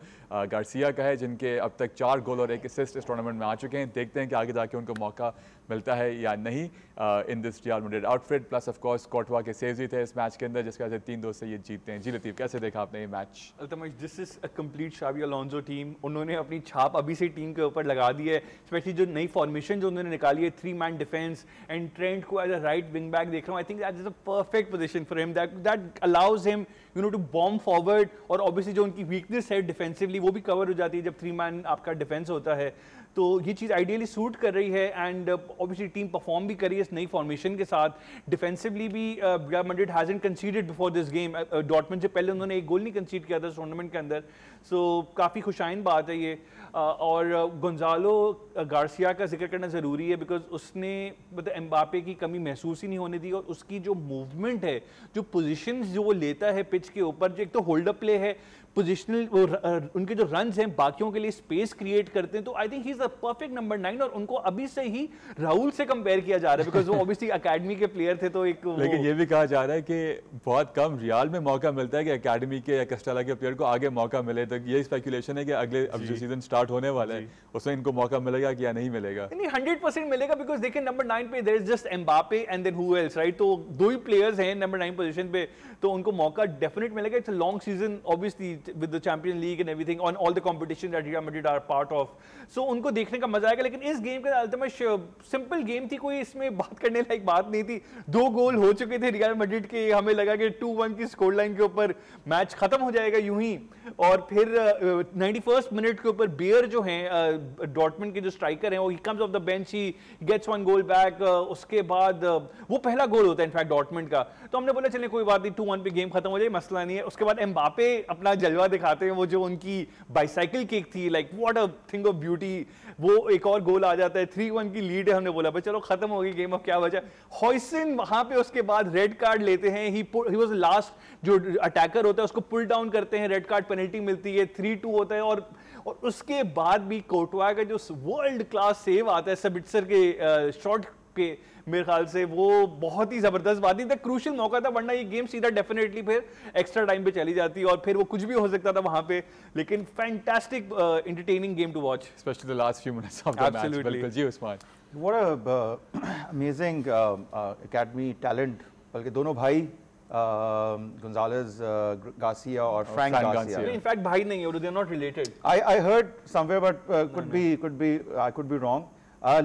[SPEAKER 1] गार्सिया का है, जिनके अब तक 4 गोल और 1 असिस्ट इस टूर्नामेंट में आ चुके हैं। देखते हैं कि आगे जाके उनको मौका मिलता है या नहीं in this real Madrid outfit. Plus of course कोर्टवा के सेव्स भी थे इस मैच के अंदर, जिसकी वजह से 3-2 से ये जीतते हैं। जी लतीफ, कैसे देखा आपने ये match?
[SPEAKER 2] Altamash, this is a complete Xabi Alonso team. उन्होंने अपनी छाप अभी से टीम के ऊपर लगा दी है, स्पेशली जो नई फॉर्मेशन जो उन्होंने निकाली है, 3 मैन डिफेंस एंड ट्रेंट को as a right wing back देख रहा हूँ। I think that is a perfect position for him, that allows him to bomb forward. और ऑब्वियसली जो उनकी वीकनेस है डिफेंसिवली वो भी कवर हो जाती है जब 3 मैन आपका डिफेंस होता है। तो ये चीज़ आइडियली सूट कर रही है एंड ऑब्वियसली टीम परफॉर्म भी करी है इस नई फॉर्मेशन के साथ। डिफेंसिवली भी real Madrid hasn't considered before this game. Dortmund से पहले उन्होंने एक गोल नहीं कंसीड किया था इस टूर्नामेंट के अंदर। सो काफ़ी खुशाइन बात है ये। और गोंजालो गार्सिया का जिक्र करना ज़रूरी है, बिकॉज उसने मतलब एम्बापे की कमी महसूस ही नहीं होने दी। और उसकी जो मूवमेंट है, जो पोजीशंस जो वो लेता है पिच के ऊपर, जो एक तो होल्ड अप प्ले है, पोजिशनल उनके जो रन्स हैं बाकियों के लिए स्पेस क्रिएट करते हैं। तो I think he is a perfect number 9 और उनको अभी से ही राहुल से कंपेयर किया जा रहा है, बिकॉज वो ऑब्वियसली एकेडमी के प्लेयर थे। तो एक
[SPEAKER 1] लेकिन ये भी कहा जा रहा है कि बहुत कम रियल में मौका मिलता है कि एकेडमी के या कस्टाला के प्लेयर को आगे मौका मिले। तो ये स्पेकुलेशन है कि अगले अब जो सीजन स्टार्ट होने वाला है उसमें इनको मौका मिलेगा कि या नहीं मिलेगा?
[SPEAKER 2] नहीं, 100% मिलेगा, बिकॉज देखिए नंबर 9 पे there is just Mbappe and then who else, right? तो 2 ही प्लेयर्स हैं नंबर 9 पोजीशन पे, तो उनको मौका डेफिनेट मिलेगा। It's a long season obviously with the champion league and everything on all the competition that Real Madrid are part of. So उनको देखने का मजा आएगा। लेकिन इस गेम का अल्तमश सिंपल गेम थी, कोई इसमें बात करने लायक बात नहीं थी। 2 गोल हो चुके थे रियल मैड्रिड के, हमें लगा कि 2-1 की स्कोर लाइन के ऊपर मैच खत्म हो जाएगा यूं ही। और फिर 91st मिनट के ऊपर बेयर जो हैं डॉर्टमुंड के जो स्ट्राइकर हैं, वो ही comes off the bench, he gets 1 goal back. उसके बाद वो पहला गोल होता है इनफैक्ट डॉर्टमुंड का। तो हमने बोला चले कोई बात नहीं, 2-1 पे गेम खत्म हो जाए, मसला नहीं है। उसके बाद एम्बापे अपना जलवा दिखाते हैं, वो जो उनकी बाइसाइकिल किक थी, like what a thing of beauty, वो एक और गोल आ जाता है। 3-1 की लीड है। हमने बोला भाई चलो खत्म हो गई गेम, अब क्या बचा। हॉयसन वहां पे उसके बाद रेड कार्ड लेते हैं। ही वाज लास्ट जो अटैकर होता है उसको पुल डाउन करते हैं, रेड कार्ड पेनल्टी मिलती है, 3-2 होता है। और उसके बाद भी कोर्टवा का जो वर्ल्ड क्लास सेव आता है सबिट्जर के शॉट के, मेरे ख्याल से वो बहुत ही जबरदस्त बात थी। था क्रूशियल मौका था, वरना ये गेम सीधा डेफिनेटली फिर एक्स्ट्रा टाइम पे चली जाती और फिर वो कुछ भी हो सकता था वहां पे। लेकिन fantastic entertaining game to watch,
[SPEAKER 1] specially the last few minutes of the match. बिल्कुल जी Usman,
[SPEAKER 3] what a amazing academy talent. बल्कि दोनों भाई गोंजालेस गार्सिया और फ्रैंक गार्सिया,
[SPEAKER 2] इनफैक्ट भाई नहीं है, they are not related.
[SPEAKER 3] I heard somewhere but could be wrong.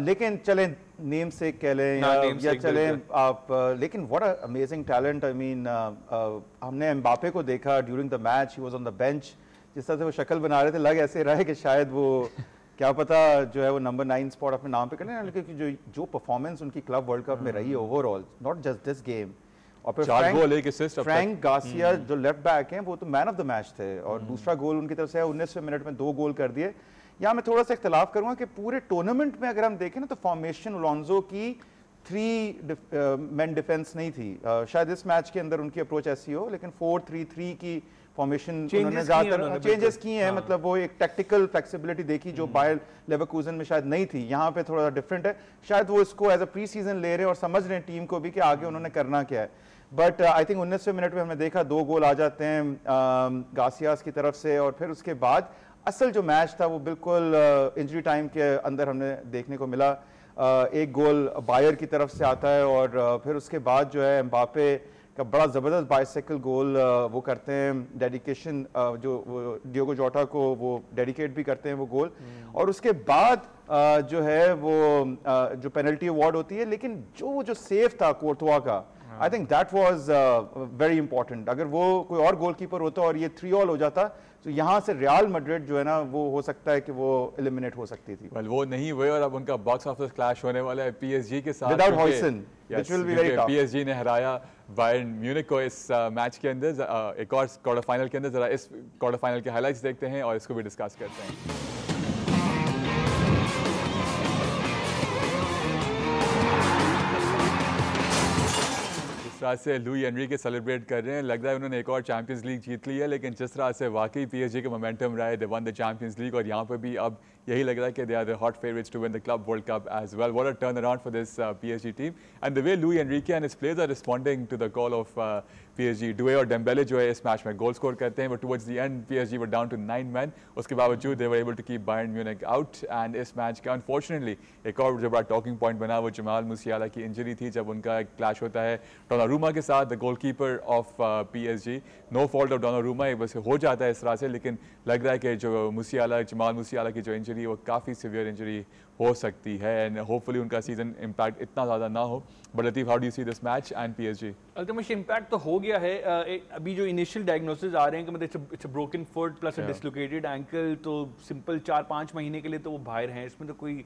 [SPEAKER 3] लेकिन चलें नेम से कह लें या चलें आप, लेकिन what a amazing talent. I mean हमने एम्बापे को देखा during the match, he was on the bench. जिस तरह से वो शक्ल बना रहे थे, लग ऐसे रहा है कि शायद वो क्या पता जो है वो नंबर 9 स्पॉट अपने नाम पे करने। लेकिन जो परफॉर्मेंस उनकी क्लब वर्ल्ड कप में रही है overall, not just this game. और फिर फ्रैंक गार्सिया जो लेफ्ट बैक हैं, वो तो मैन ऑफ द मैच थे। और दूसरा गोल उनकी तरफ से 19वें मिनट में 2 गोल कर दिए। यहाँ मैं थोड़ा सा इख्तलाफ करूंगा कि पूरे टूर्नामेंट में अगर हम देखें ना, तो फॉर्मेशन अलोंसो की 3 मैन डिफेंस नहीं थी। शायद इस मैच के अंदर उनकी अप्रोच ऐसी हो, लेकिन 4-3-3 की फॉर्मेशन उन्होंने ज़्यादातर चेंजेस किए हैं। मतलब वो एक टैक्टिकल फ्लेक्सिबिलिटी देखी जो बायर लेवरकूजन में शायद नहीं थी। यहाँ पे थोड़ा डिफरेंट है। शायद वो इसको एज अ प्री सीजन ले रहे हैं और समझ रहे हैं टीम को भी कि आगे उन्होंने करना क्या है। बट आई थिंक 19वें मिनट में हमने देखा 2 गोल आ जाते हैं गार्सियास की तरफ से। और फिर उसके बाद असल जो मैच था वो बिल्कुल इंजरी टाइम के अंदर हमने देखने को मिला। 1 गोल बायर की तरफ से आता है और फिर उसके बाद जो है एम्बापे का बड़ा ज़बरदस्त बाइसाइकिल गोल वो करते हैं, डेडिकेशन जो डियोगो जोटा को वो डेडिकेट भी करते हैं वो गोल, और उसके बाद जो है वो जो पेनल्टी अवार्ड होती है, लेकिन जो सेव था कोर्तवा का, आई think that was very important. अगर वो कोई और गोलकीपर होता और ये 3-3 हो जाता तो यहाँ से रियल मैड्रिड जो है ना वो हो सकता है कि वो एलिमिनेट हो सकती थी।
[SPEAKER 1] well, वो नहीं हुए और अब उनका बॉक्स ऑफिस क्लैश होने वाला है पीएसजी के साथ
[SPEAKER 3] without Huijsen, which will be very tough.
[SPEAKER 1] PSG ने हराया बायर्न म्यूनिख को इस मैच के अंदर। एक और क्वार्टर फाइनल के अंदर जरा इस क्वार्टर फाइनल के हाइलाइट्स देखते हैं और इसको भी डिस्कस करते हैं। जिस तरह से लुई एनरिके सेलिब्रेट कर रहे हैं, लग रहा है उन्होंने एक और चैंपियंस लीग जीत ली है, लेकिन जिस तरह से वाकई पीएसजी का मोमेंटम रहा है, दे वन द चैंपियंस लीग, और यहाँ पर भी अब यही लग रहा है कि they are the hot favourites to win the club world cup as well. What a turn around for this PSG team and the way Luis Enrique and his players are responding to the call of PSG. Doue और Dembele जो है इस match में goal score करते हैं, but towards the end PSG were down to 9 man. उसके बावजूद they were able to keep Bayern Munich out, and इस मैच का अनफॉर्चुनेटली एक और जो बड़ा टॉकिंग पॉइंट बना वो जमाल मुसियाला की इंजरी थी, जब उनका एक क्लैश होता है डोनारूमा के साथ, the goalkeeper of PSG. No fault of Donnarumma, एक बस हो जाता है इस तरह से, लेकिन लग रहा है कि जो मुसियाला, जमाल मुसियाला की जो इंजरी है वो काफ़ी सीवियर इंजरी हो सकती है, एंड होपफुली उनका सीजन इम्पैक्ट इतना ज़्यादा ना हो। But Latif, how do you see this match and PSG?
[SPEAKER 2] Ultimately impact तो हो गया है। अभी जो इनिशियल डायग्नोसिस आ रहे हैं कि मतलब it's a broken foot plus a dislocated ankle, तो सिंपल 4-5 महीने के लिए तो वो बाहर हैं, इसमें तो कोई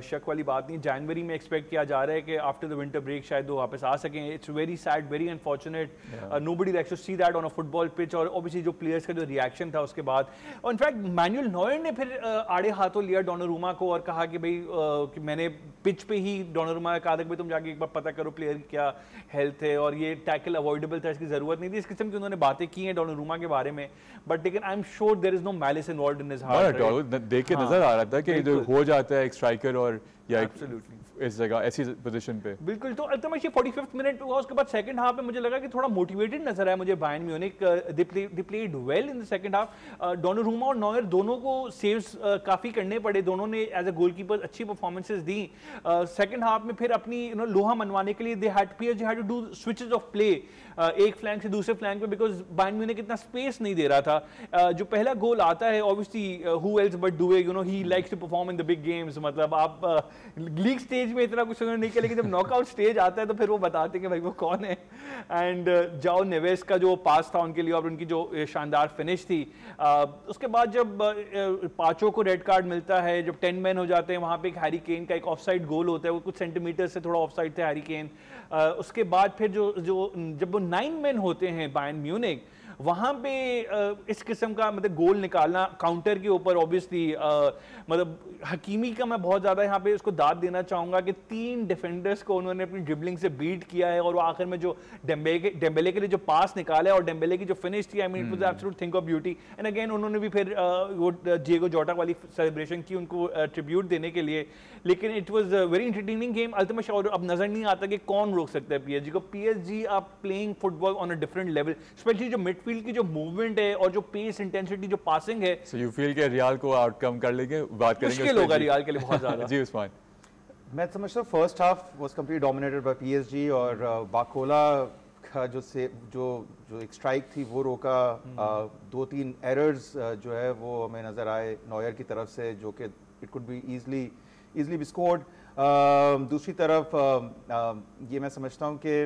[SPEAKER 2] शक वाली बात नहीं। जनवरी में एक्सपेक्ट किया जा रहा है कि आफ्टर द विंटर ब्रेक शायद वो वापस आ सकें। It's very sad, very unfortunate, nobody likes to see that on a football pitch. और ऑब्वियसली जो प्लेयर्स का जो रिएक्शन था उसके बाद, और इनफैक्ट मैनुअल नॉयर ने फिर आड़े हाथों लिया डोनारूमा को और कहा कि भाई कि मैंने पिच पे ही डोनारूमा कहा था कि भाई तुम जाके एक बार पता करो प्लेयर की क्या हेल्थ है, और ये टैकल अवॉइडेबल था, इसकी जरूरत नहीं थी। इस किस्म की उन्होंने बातें की हैं डोनारूमा के बारे में, बट लेकिन I am sure there is no malice involved in his heart.
[SPEAKER 1] देख के नजर आ रहा था कि जो हो जाता है एक स्ट्राइकर और या
[SPEAKER 2] एब्सोल्युटली
[SPEAKER 1] इस जगह ऐसी पोजीशन पे।
[SPEAKER 2] बिल्कुल, तो अल्टीमेटली 45th मिनट हुआ, उसके बाद सेकंड हाफ में मुझे लगा कि थोड़ा मोटिवेटेड नजर आया मुझे Bayern Munich. They played well in the second half. Donnarumma और नॉयर दोनों को सेव्स काफी करने पड़े, दोनों ने एज अ गोलकीपर अच्छी परफॉर्मेंसेस दी। सेकंड हाफ में फिर अपनी लोहा मनवाने के लिए they had to do switches of play एक फ्लैंक से दूसरे फ्लैंक पे, बिकॉज बायर्न म्यूनिख इतना स्पेस नहीं दे रहा था। जो पहला गोल आता है, obviously who else but Doue, you know he likes to perform in the big games. मतलब आप लीग स्टेज में इतना कुछ नहीं किया, लेकिन जब नॉकआउट स्टेज आता है तो फिर वो बताते हैं कि भाई वो कौन है। एंड जाओ नेवेस का जो पास था उनके लिए और उनकी जो शानदार फिनिश थी, उसके बाद जब पाचो को रेड कार्ड मिलता है, जब 10 मैन हो जाते हैं, वहां पे एक हैरी केन का एक ऑफसाइड गोल होता है, वो कुछ सेंटीमीटर से थोड़ा ऑफसाइड थे हैरी केन। उसके बाद फिर जब वो 9 मैन होते हैं बायर्न म्यूनिख, वहां पे इस किस्म का मतलब गोल निकालना काउंटर के ऊपर, ऑब्वियसली मतलब हकीमी का मैं बहुत ज्यादा यहाँ पे उसको दाद देना चाहूंगा कि 3 डिफेंडर्स को उन्होंने अपनी ड्रिबलिंग से बीट किया है, और वो आखिर में जो डेम्बेले के लिए जो पास निकाला है और डेम्बेले की जो फिनिश थी, I mean it was absolute thing of beauty. And again उन्होंने भी फिर वो डिएगो जोटा वाली सेलिब्रेशन की उनको ट्रिब्यूट देने के लिए, लेकिन it was very entertaining game ultimately. और अब नजर नहीं आता कि कौन रोक सकता है पीएसजी को। PSG are playing football on a different level, specially जो मिडफील्ड की जो मूवमेंट है और जो पेस इंटेंसिटी जो पासिंग है।
[SPEAKER 1] सो यू फील के रियाल को आउटकम कर लेंगे, बात करेंगे
[SPEAKER 2] मुश्किल होगा रियाल के लिए बहुत ज्यादा।
[SPEAKER 1] जी उस्मान,
[SPEAKER 3] मैं समझता हूँ first half was completely dominated by PSG, और बाकोला का जो एक स्ट्राइक थी वो रोका। 2-3 एरर्स जो है वो हमें नजर आए नॉयर की तरफ से, जो कि it could be easily B scored. दूसरी तरफ ये मैं समझता हूँ कि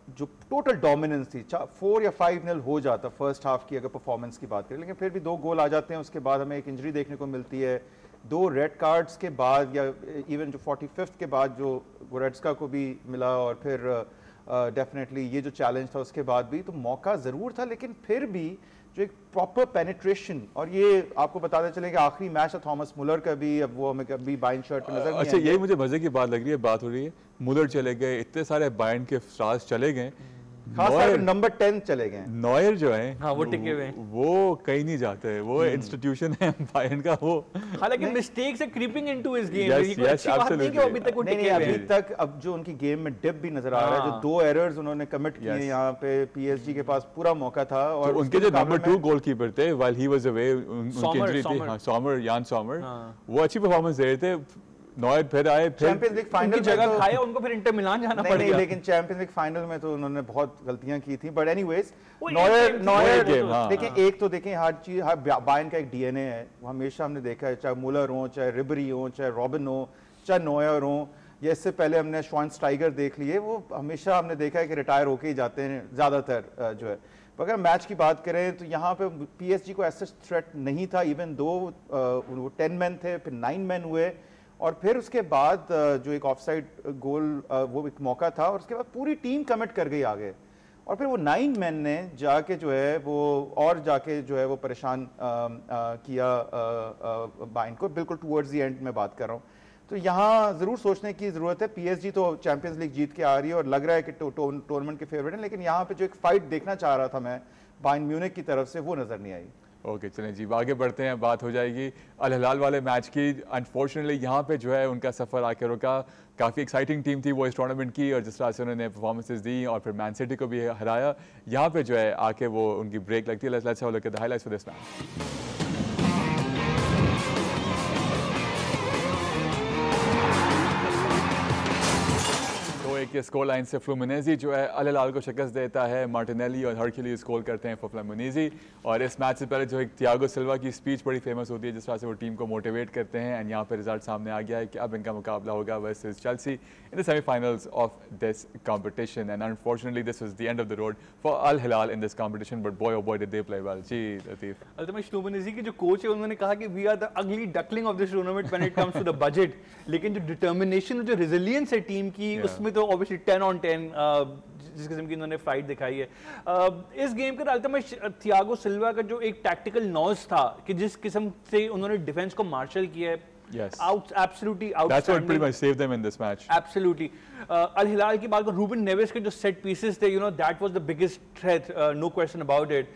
[SPEAKER 3] जो टोटल डोमिनेंस थी, 4 या 5-0 हो जाता फर्स्ट हाफ की अगर परफॉर्मेंस की बात करें, लेकिन फिर भी 2 गोल आ जाते हैं। उसके बाद हमें एक इंजरी देखने को मिलती है, 2 रेड कार्ड्स के बाद, या इवन जो 45th के बाद जो गोरेट्स्का को भी मिला, और फिर डेफिनेटली ये जो चैलेंज था उसके बाद भी, तो मौका ज़रूर था, लेकिन फिर भी जो एक प्रॉपर पेनिट्रेशन, और ये आपको बताते चले कि आखिरी मैच था थॉमस मुलर का भी, अब वो हमें कभी बायर्न शर्ट पे नजर नहीं
[SPEAKER 1] अच्छा यही मुझे मजे की बात लग रही है, बात हो रही है मुलर चले गए, इतने सारे बायर्न के स्टार्स चले गए,
[SPEAKER 3] खासकर नंबर 10 चले गए।
[SPEAKER 1] नॉयर जो है
[SPEAKER 2] हाँ, वो टिके हुए,
[SPEAKER 1] वो कहीं नहीं जाते, वो इंस्टीट्यूशन है बायर्न का वो।
[SPEAKER 2] हालांकि मिस्टेक्स है creeping into his game,
[SPEAKER 1] Yes,
[SPEAKER 2] ये कोई अच्छी बात नहीं कि वो अभी तक वो टिके हुए हैं।
[SPEAKER 3] अभी तक अब जो उनकी गेम में डिप भी नजर आ रहा है, जो 2 एरर्स उन्होंने कमिट किए यहाँ पे, पीएसजी के पास पूरा मौका था। और
[SPEAKER 1] तो उनके जो नंबर 2 गोलकीपर थे व्हाइल ही वाज अवे, उनकी इंजरी थी, हां, यान सॉमर, वो अच्छी परफॉर्मेंस दे रहे थे। नॉयर फिर आए, फिर
[SPEAKER 3] चैंपियंस लीग फाइनल
[SPEAKER 2] उनकी जगह खाया, उनको फिर इंटर मिलान जाना पड़
[SPEAKER 3] नहीं,
[SPEAKER 2] गया।
[SPEAKER 3] लेकिन चैंपियंस लीग फाइनल में तो उन्होंने बहुत गलतियां की थी, बट एनीवेज
[SPEAKER 2] वो
[SPEAKER 3] नॉयर
[SPEAKER 1] हाँ।
[SPEAKER 3] देखिए एक तो देखें हर चीज, हर बायर्न का एक डीएनए है, वो हमेशा हमने देखा है, चाहे मुलर हो, चाहे रिबरी हो, चाहे रॉबिन हो, चाहे नॉयर हो, या इससे पहले हमने श्वाइनस्टाइगर देख लिए, वो हमेशा हमने देखा है कि रिटायर होके ही जाते हैं ज़्यादातर जो है। अगर मैच की बात करें तो यहाँ पे पीएसजी को ऐसा थ्रेट नहीं था, इवन दो वो 10 मैन थे, फिर 9 मैन हुए, और फिर उसके बाद जो एक ऑफसाइड गोल वो एक मौका था, और उसके बाद पूरी टीम कमिट कर गई आगे, और फिर वो 9 मैन ने जाके जो है वो और जाके जो है वो परेशान किया बायर्न को, बिल्कुल टूवर्ड्स द एंड में बात कर रहा हूँ। तो यहाँ ज़रूर सोचने की ज़रूरत है। पीएसजी तो चैंपियंस लीग जीत के आ रही है और लग रहा है कि टूर्नामेंट के फेवरेट है, लेकिन यहाँ पे जो एक फाइट देखना चाह रहा था मैं बायर्न म्यूनिख की तरफ से, वो नज़र नहीं आई।
[SPEAKER 1] ओके चलें जी, आगे बढ़ते हैं, बात हो जाएगी अल हिलाल वाले मैच की। अनफॉर्चुनेटली यहाँ पे जो है उनका सफ़र आके रुका। काफ़ी एक्साइटिंग टीम थी वो इस टूर्नामेंट की, और जिस तरह से उन्होंने परफॉर्मेंसेज दी और फिर मैन सिटी को भी हराया, यहाँ पे जो है आके वो उनकी ब्रेक लगती है। Let's have a look at the highlights for this match. के स्कोर लाइन से फ्लुमिनेजी जो है अल हिलाल को शिकस्त देता है। मार्टिनेली और हरक्यूलिस गोल करते हैं फॉर फ्लुमिनेजी। और इस मैच से पहले जो एक थियागो सिल्वा की स्पीच बड़ी फेमस होती है, जिस तरह से वो टीम को मोटिवेट करते हैं, एंड यहाँ पे रिजल्ट सामने आ गया है कि अब इनका मुकाबला होगा versus Chelsea in the semifinals of this competition. And unfortunately this was the end of the road for Al Hilal in this competition, but boy oh boy did they play well. जी Latif,
[SPEAKER 2] Altamash Fluminense के जो coach है उन्होंने कहा कि we are the ugly duckling of this tournament when it comes to the budget, लेकिन जो determination, जो रेजिलियंस है टीम की, उसमें तो ऑब्वियसली 10 on 10 जिस किस्म की इन्होंने फाइट दिखाई है। इस गेम के अल्तमश थियागो सिल्वा का जो एक टैक्टिकल नॉज था कि जिस किस्म से उन्होंने डिफेंस को मार्शल किया है,
[SPEAKER 1] yes,
[SPEAKER 2] absolutely outstanding.
[SPEAKER 1] That's what pretty much saved them in this match.
[SPEAKER 2] Absolutely. Al Hilal की बात को, रूबन नेवेस के जो सेट पीसेस थे, that was the biggest threat, no question about it.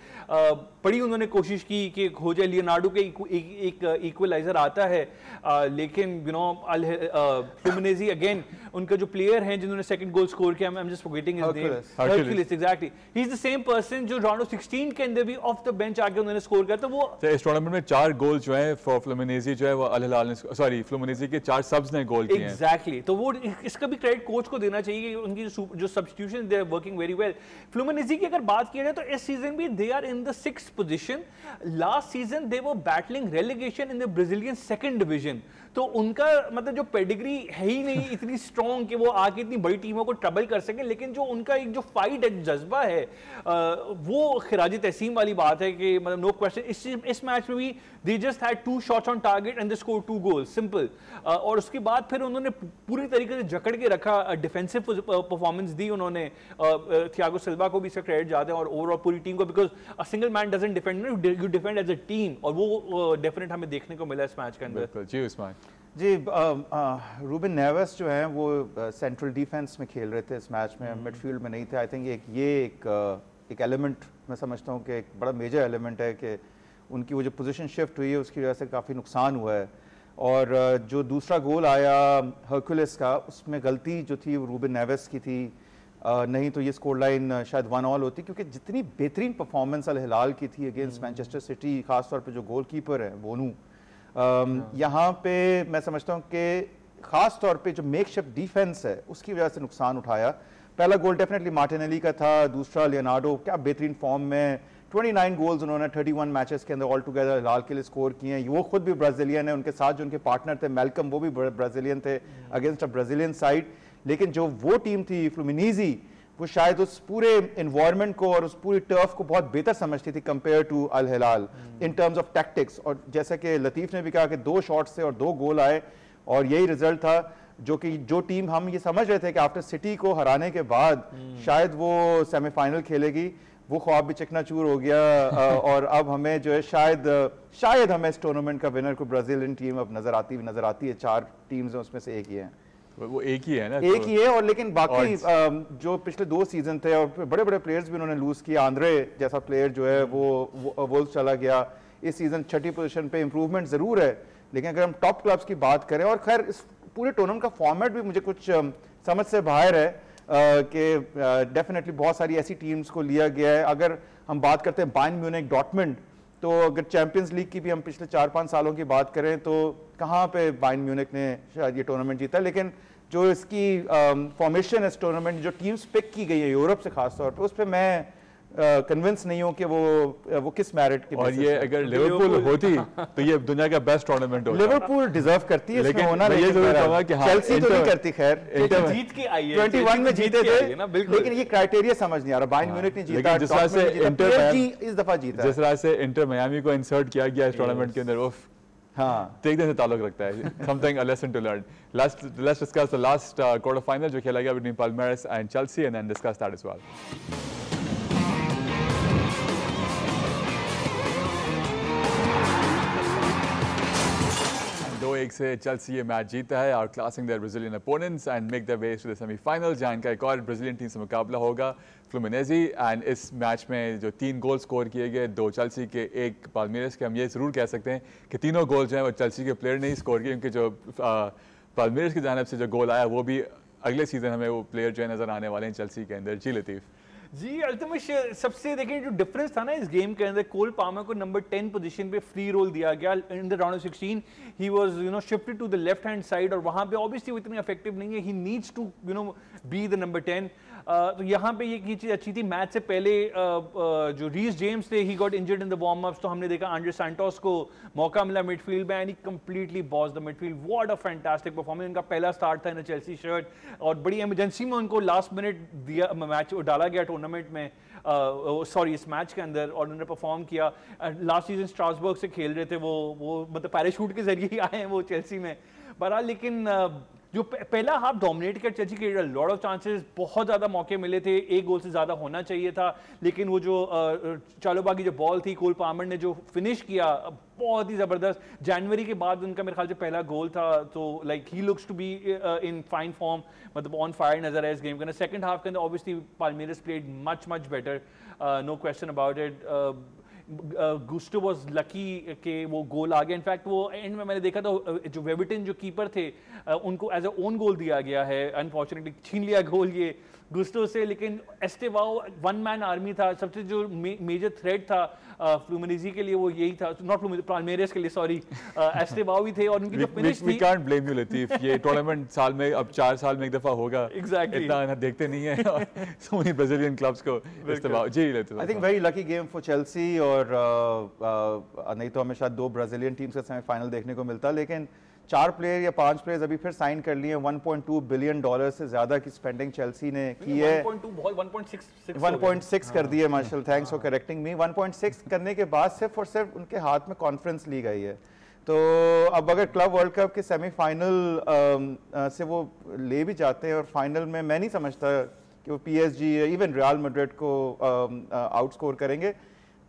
[SPEAKER 2] बड़ी उन्होंने कोशिश की कि हो जाए, लियोनार्डो के एक इक्वलाइजर आता है, लेकिन फ्लुमिनेजी अगेन, उनका जो प्लेयर हैं जिन्होंने सेकंड गोल स्कोर किया, I'm just forgetting his name. Hercules, exactly. He's the same person जो राउंड ऑफ 16 के अंदर भी ऑफ द बेंच आके उन्होंने स्कोर किया। तो वो
[SPEAKER 1] इस टूर्नामेंट में 4 गोल जो है फॉर फ्लुमिनेजी जो है वो अल हिलाल ने, सॉरी फ्लुमिनेजी के 4 सबs ने गोल किए हैं।
[SPEAKER 2] Exactly. तो वो इसका भी क्रेडिट कोच को देना चाहिए कि उनकी जो substitution they are working very well. Fluminense की अगर बात की जाए तो इस सीजन भी they are in the 6th position. Last season they were battling relegation in the Brazilian second division. तो उनका मतलब जो पेडिग्री है ही नहीं इतनी स्ट्रॉन्ग कि वो आके इतनी बड़ी टीमों को ट्रबल कर सके, लेकिन जो उनका एक जो फाइट है, जज्बा है, वो खिराज तहसीन वाली बात है कि मतलब नो क्वेश्चन। इस मैच में भी they just had 2 shots on target and they score 2 goals, simple. और उसके बाद फिर उन्होंने पूरी तरीके से जकड़ के रखा, डिफेंसिव परफॉर्मेंस दी उन्होंने। थियागो सिल्वा को भी इसका क्रेडिट जाता है और ओवरऑल पूरी टीम को, because a single man doesn't defend, you defend as a team, और वो डेफिनेट हमें देखने को मिला इस मैच के अंदर।
[SPEAKER 1] जी उस्मान
[SPEAKER 3] जी, रूबन नेवेस जो हैं वो सेंट्रल डिफेंस में खेल रहे थे इस मैच में, मिडफील्ड में नहीं थे। आई थिंक एक एलिमेंट मैं समझता हूँ कि एक बड़ा मेजर एलिमेंट है कि उनकी वो जो पोजीशन शिफ्ट हुई है उसकी वजह से काफ़ी नुकसान हुआ है। और जो दूसरा गोल आया हरकुलिस का, उसमें गलती जो थी वो रूबन नेवेस की थी, नहीं तो ये स्कोर लाइन शायद 1-1 होती, क्योंकि जितनी बेहतरीन परफॉर्मेंस अल हिलाल की थी अगेंस्ट मैनचेस्टर सिटी, खासतौर पे जो गोल कीपर है बोनू, यहाँ पे मैं समझता हूँ कि ख़ास तौर पे जो मेकशिफ्ट डिफेंस है उसकी वजह से नुकसान उठाया। पहला गोल डेफिनेटली मार्टिनेली का था, दूसरा लियोनार्डो, क्या बेहतरीन फॉर्म में 29 गोल्स उन्होंने 31 मैचेस के अंदर ऑल टुगेदर हिलाल के लिए स्कोर किए हैं। वो खुद भी ब्राज़ीलियन है, उनके साथ जो उनके पार्टनर थे मैल्कम, वो भी ब्राज़ीलियन थे अगेंस्ट अ ब्राज़ीलियन साइड। लेकिन जो वो टीम थी फ्लुमिनेजी, वो शायद उस पूरे इन्वायरमेंट को और उस पूरी टर्फ को बहुत बेहतर समझती थी compare to Al Hilal in terms of tactics. और जैसा कि लतीफ़ ने भी कहा कि 2 शॉट्स से और 2 गोल आए, और यही रिजल्ट था जो टीम हम ये समझ रहे थे कि आफ्टर सिटी को हराने के बाद शायद वो सेमीफाइनल खेलेगी, वो ख्वाब भी चकनाचूर हो गया। और अब हमें जो है शायद हमें इस टूर्नामेंट का विनर को ब्राज़ीलियन टीम अब नजर आती है। 4 टीम्स हैं उसमें से एक ही है,
[SPEAKER 1] वो एक ही है ना,
[SPEAKER 3] एक ही है। और लेकिन बाकी जो पिछले 2 सीजन थे और बड़े बड़े प्लेयर्स भी उन्होंने लूज किया, आंद्रे जैसा प्लेयर जो है वो वुल्व्स चला गया। इस सीजन 6ठी पोजीशन पे इंप्रूवमेंट जरूर है, लेकिन अगर हम टॉप क्लब्स की बात करें, और खैर इस पूरे टूर्नामेंट का फॉर्मेट भी मुझे कुछ समझ से बाहर है कि डेफिनेटली बहुत सारी ऐसी टीम्स को लिया गया है। अगर हम बात करते हैं बायर्न म्यूनिख, डॉर्टमुंड, तो अगर चैंपियंस लीग की भी हम पिछले 4-5 सालों की बात करें तो कहाँ पे बायर्न म्यूनिख ने शायद ये टूर्नामेंट जीता, लेकिन जो इसकी फॉर्मेशन इस टूर्नामेंट, जो टीम्स पिक की गई है यूरोप से खासतौर पे, उस पर मैं कन्विंस नहीं हूँ कि वो किस मेरिट के।
[SPEAKER 1] और ये अगर लिवरपूल होती तो ये दुनिया का बेस्ट टूर्नामेंट होता।
[SPEAKER 3] लिवरपूल डिजर्व करती है इसमें होना,
[SPEAKER 1] ये जरूर कहूंगा कि
[SPEAKER 3] चेल्सी तो नहीं करती, खैर
[SPEAKER 2] जीत के आई है,
[SPEAKER 3] 21 में जीते थे, लेकिन ये क्राइटेरिया समझ नहीं आ रहा। बायर्न म्यूनिख ने जीता,
[SPEAKER 1] जिस तरह से इंटर
[SPEAKER 3] इस दफा जीता,
[SPEAKER 1] जिस तरह से इंटर मियामी को इंसर्ट किया गया इस टूर्नामेंट के अंदर, उफ,
[SPEAKER 3] हाँ,
[SPEAKER 1] देखने से ताल्लुक रखता है। Something a lesson to learn. Let's discuss the last quarter final जो खेला गया between Palmeiras and Chelsea, and then discuss that as well. 2-1 से चेल्सी ये मैच जीता है, outclassing their Brazilian opponents and make the way to the semifinal, जहां इनका एक और ब्राजीलियन टीम से मुकाबला होगा, फ्लूमिनेजी। एंड इस मैच में जो 3 गोल स्कोर किए गए, 2 चेल्सी के, 1 पाल्मेरस के, हम ये ज़रूर कह सकते हैं कि तीनों गोल जो हैं वो चेल्सी के प्लेयर ने ही स्कोर किए, क्योंकि जो पाल्मेरस की जानिब से जो गोल आया वो भी अगले सीजन हमें वो प्लेयर जो है नज़र आने वाले हैं चेल्सी के अंदर। जी लतीफ़
[SPEAKER 2] जी, अल्तमिश सबसे देखें जो डिफरेंस था ना इस गेम के अंदर, कोल पामर को नंबर 10 पोजीशन पे फ्री रोल दिया गया in the round of 16। He was shifted to the left hand side, और वहां पे ऑब्वियसली वो इतनी इफेक्टिव नहीं है, he needs to be the number 10। तो यहाँ पे ये चीज़ अच्छी थी। मैच से पहले जो रीस जेम्स थे, he got injured in the warm ups, तो हमने देखा आंड्रे सैंटोस को मौका मिला मिडफील्ड में, and he completely boss the midfield. What a fantastic performance, इनका पहला स्टार्ट था इन चेल्सी शर्ट, और बड़ी इमरजेंसी में उनको लास्ट मिनट दिया, मैच डाला गया टूर्नामेंट में, सॉरी इस मैच के अंदर, और उन्होंने परफॉर्म किया। लास्ट सीजन स्ट्रासबर्ग से खेल रहे थे वो मतलब पैराशूट के जरिए ही आए हैं वो चेल्सी में। बहरहाल लेकिन जो पहला हाफ डोमिनेट कर चेल्सी के, लॉट ऑफ चांसेस, बहुत ज़्यादा मौके मिले थे, 1 गोल से ज़्यादा होना चाहिए था, लेकिन वो जो चालोबा की जो बॉल थी, कोल पामर ने जो फिनिश किया, बहुत ही ज़बरदस्त। जनवरी के बाद उनका मेरे ख्याल से पहला गोल था, तो like he looks to be in fine form, मतलब ऑन फायर नजर है इस गेम के अंदर। सेकंड हाफ के अंदर obviously Palmeiras played much better, no question about it. Gusto was lucky कि वो गोल आ गया। इनफैक्ट वो एंड में मैंने देखा था जो वेबिटन जो कीपर थे, उनको एज अ ओन गोल दिया गया है, अनफॉर्चुनेटली छीन लिया गोल ये गुस्टो से। लेकिन एस्टेवाओ 1 मैन आर्मी था, सबसे जो मेजर थ्रेट था फ्लूमिनेजी के लिए वो यही था, नॉट पाल्मेरस के लिए, सॉरी, एस्टेवाओ ही थे, और उनकी जो फिनिश थी।
[SPEAKER 1] We can't blame you Latif, ये टूर्नामेंट साल में अब 4 साल में एक दफा होगा,
[SPEAKER 2] एग्जैक्टली,
[SPEAKER 1] इतना देखते नहीं है सो मेनी ब्राजीलियन क्लब्स को Estevao. Ji Latif,
[SPEAKER 3] I think very lucky game for Chelsea, और नहीं तो हमें शायद 2 ब्राजीलियन टीम्स का सेमीफाइनल देखने को मिलता, लेकिन 4 प्लेयर या 5 प्लेयर्स अभी फिर साइन कर लिए। $1.2 बिलियन से ज्यादा की स्पेंडिंग चेल्सी ने की है। 1.6 कर दिए Marshall, thanks for correcting me. 1.6 करने के बाद सिर्फ और सिर्फ उनके हाथ में कॉन्फ्रेंस लीग आई है, तो अब अगर क्लब वर्ल्ड कप के सेमीफाइनल से वो ले भी जाते हैं, और फाइनल में मैं नहीं समझता कि वो PSG इवन रियल मैड्रिड को आउट स्कोर करेंगे।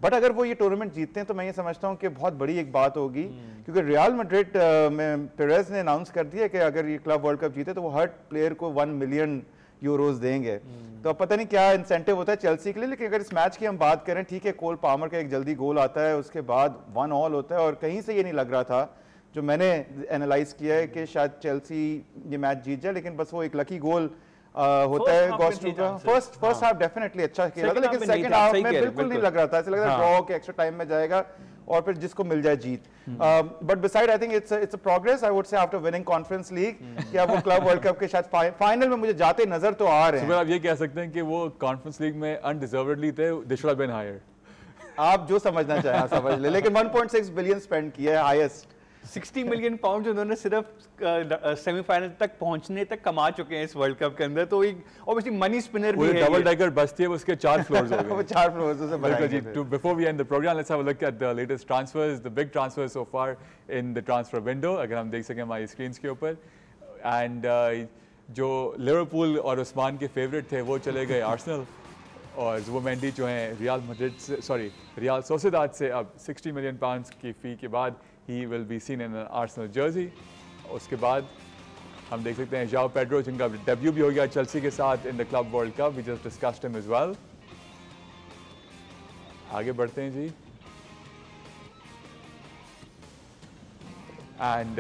[SPEAKER 3] बट अगर वो ये टूर्नामेंट जीतते हैं तो मैं ये समझता हूँ कि बहुत बड़ी एक बात होगी, क्योंकि रियल मैड्रिड में पेरेज ने अनाउंस कर दिया कि अगर ये क्लब वर्ल्ड कप जीते तो वो हर प्लेयर को 1 मिलियन यूरोज देंगे। तो अब पता नहीं क्या इंसेंटिव होता है चेल्सी के लिए, लेकिन अगर इस मैच की हम बात करें, ठीक है, कोल पामर का एक जल्दी गोल आता है, उसके बाद 1-1 होता है, और कहीं से ये नहीं लग रहा था, जो मैंने एनालाइज किया है, कि शायद चेल्सी ये मैच जीत जाए, लेकिन बस वो एक लकी गोल होता है गॉस्टो का। फर्स्ट हाफ डेफिनेटली अच्छा खेला था, लेकिन सेकंड हाफ में बिल्कुल नहीं लग रहा था, ऐसा लग रहा था ड्रॉ के एक्स्ट्रा टाइम में जाएगा और फिर जिसको मिल जाए जीत। But beside I think it's a progress, I would say, after winning conference league, कि अब वो क्लब वर्ल्ड कप के शायद फाइनल में मुझे जाते नजर तो आ रहे हैं।
[SPEAKER 1] आप ये कह सकते हैं कि वो कॉन्फ्रेंस लीग में अनडिजर्वेडली थे, they should have been higher.
[SPEAKER 3] आप जो समझना चाहें समझ ले, लेकिन 1.6 बिलियन स्पेंड किया है, हाईएस्ट।
[SPEAKER 2] 60 मिलियन पाउंड उन्होंने सिर्फ सेमीफाइनल तक पहुंचने तक कमा चुके हैं इस वर्ल्ड कप के अंदर, तो एक ऑब्वियसली मनी स्पिनर भी है।
[SPEAKER 1] डबल डेकर बस थी, उसके 4 फ्लोर्स हो गए।
[SPEAKER 3] वो 4 फ्लोर्स से बनाएंगे।
[SPEAKER 1] Before we end the program, let's have a look at the latest transfers, the big transfers so far in the transfer window, अगर हम देख सकें हमारी स्क्रीन्स के ऊपर। एंड जो लिवरपूल और उस्मान के फेवरेट थे वो चले गए आर्सेनल, और ज़ुबमेंडी जो हैं रियल सोसिएदाद से अब 60 मिलियन पाउंड्स की फ़ी के बाद he will be seen in Arsenal Jersey. उसके बाद हम देख सकते हैं जाओ पेड्रो, जिनका डेब्यू भी हो गया चेल्सी के साथ in the club world cup, we just discussed him as well. आगे बढ़ते हैं जी। एंड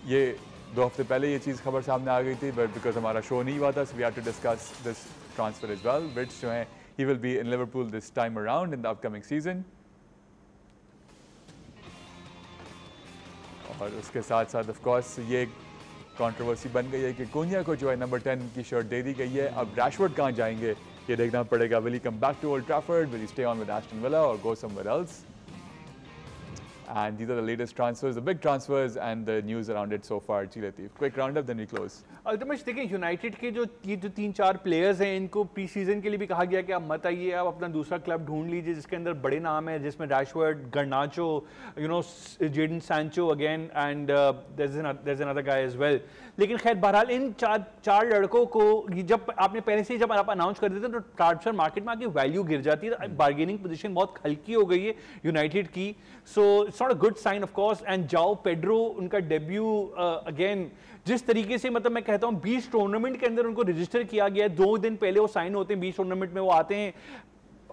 [SPEAKER 1] ये 2 हफ्ते पहले ये चीज़ खबर सामने आ गई थी, बट बिकॉज हमारा शो नहीं हुआ था, so we had to discuss this transfer as well. विट्स जो हैं he will be in Liverpool this time around in the upcoming season. और उसके साथ साथ ऑफ कोर्स ये कंट्रोवर्सी बन गई है कि कोनिया को जो है नंबर 10 की शर्ट दे दी गई है। अब रैशवर्ड कहाँ जाएंगे ये देखना पड़ेगा। Will he come back to Old Trafford, will he stay on with Aston Villa और go somewhere else? And these are the latest transfers, the big transfers and the news around it so far. Ji Latif, quick roundup then we close.
[SPEAKER 2] Ultimately देखिए United के जो 3-4 players हैं इनको pre season के लिए भी कहा गया कि आप मत आइए, आप अपना दूसरा क्लब ढूंढ लीजिए जिसके अंदर बड़े नाम है, जिसमें Rashford, Garnacho, Jadon Sancho again and there is another guy as well. लेकिन खैर बहरहाल इन चार लड़कों को जब आपने पहले से जब आप अनाउंस कर देते हैं तो ट्रांसफर मार्केट में आपकी वैल्यू गिर जाती है, बार्गेनिंग पोजीशन बहुत हल्की हो गई है यूनाइटेड की। So it's not a good sign of course. And Joao Pedro उनका डेब्यू अगेन जिस तरीके से मतलब मैं कहता हूँ 20 टूर्नामेंट के अंदर उनको रजिस्टर किया गया है, 2 दिन पहले वो साइन होते हैं 20 टूर्नामेंट में वो आते हैं।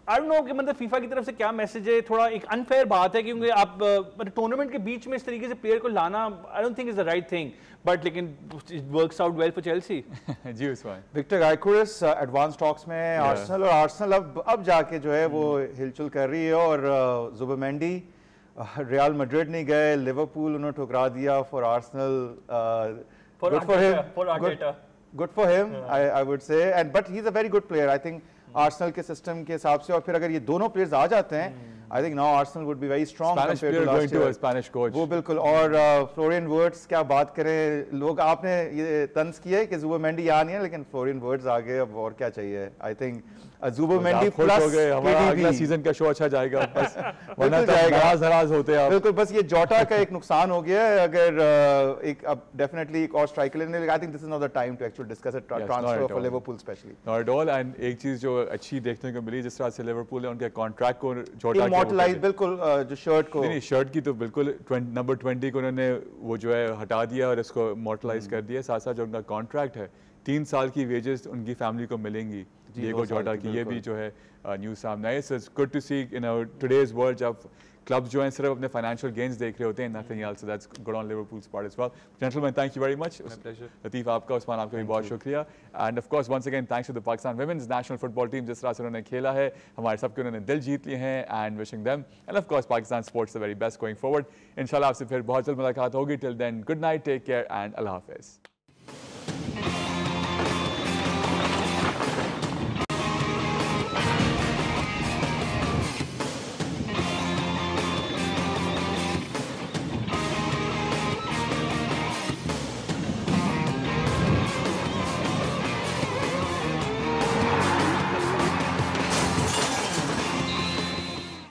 [SPEAKER 2] आई डोंट नो कि मतलब फीफा की तरफ से क्या मैसेज है, थोड़ा एक अनफेयर बात है क्योंकि आप मतलब टूर्नामेंट के बीच में इस तरीके से प्लेयर को लाना I don't think is the right thing, but लेकिन it works out well for Chelsea.
[SPEAKER 1] जी उस्मान,
[SPEAKER 3] विक्टर गायकोडिस एडवांस टॉक्स में आर्सेनल और आर्सेनल अब जाके जो है वो हिलचुल कर रही है और जुबिमेंडी रियल मैड्रिड नहीं गए, लिवरपूल उन्होंने ठुकरा दिया for Arsenal. Good for him. Good for him. I would say. And but he's a very good player. I think Arsenal के सिस्टम के हिसाब से और फिर अगर ये दोनों प्लेयर्स आ जाते हैं, I think now Arsenal would be very strong
[SPEAKER 1] Spanish
[SPEAKER 3] compared to last
[SPEAKER 1] going
[SPEAKER 3] year.
[SPEAKER 1] to a Spanish coach.
[SPEAKER 3] वो बिल्कुल। और फ्लोरियन वर्ड्स क्या बात करें, लोग आपने ये तंज किया है कि जुबिमेंडी यहाँ नहीं है लेकिन फ्लोरियन वर्ड्स आ गए, अब और क्या चाहिए। I think जुबिमेंडी प्लस
[SPEAKER 1] हमारा अगला सीजन का शो अच्छा जाएगा बस, वरना नाराज होते हैं आप।
[SPEAKER 3] बिल्कुल, बस ये जोटा का एक नुकसान हो गया है। अगर एक अब डेफिनेटली एक और स्ट्राइकर लेने लगा, I think this is not the time to actually discuss a transfer for Liverpool specially.
[SPEAKER 1] Not at all. And एक चीज जो अच्छी देखने को मिली जिस तरह से लिवरपूल ने उनके कॉन्ट्रैक्ट को जोटा
[SPEAKER 3] इमॉर्टलाइज, बिल्कुल जो शर्ट को
[SPEAKER 1] नहीं शर्ट की तो बिल्कुल नंबर 20 को उन्होंने वो जो है हटा दिया और इसको इमॉर्टलाइज कर दिया। साथ साथ जो उनका कॉन्ट्रैक्ट है 3 साल की वेजेस उनकी फैमिली को मिलेंगी डिएगो जोटा की, ये भी जो है न्यूज़ सामने आई। So it's good to see in today's world जब क्लब्स जो हैं सिर्फ अपने फाइनेंशियल गेन्स देख रहे होते हैं, nothing else. So that's good on Liverpool's part as well. Gentleman, thank you very much. Latif आपका, उस्मान आपका भी बहुत शुक्रिया। And of course once again thanks to the Pakistan women's national football team, जिस तरह से उन्होंने खेला है हमारे सबके उन्होंने दिल जीत लिए हैं। And wishing them and of course Pakistan sports the very best going forward. इंशाल्लाह आपसे फिर बहुत जल्द मुलाकात होगी। Till then good night, take care and अल्लाह हाफिज़।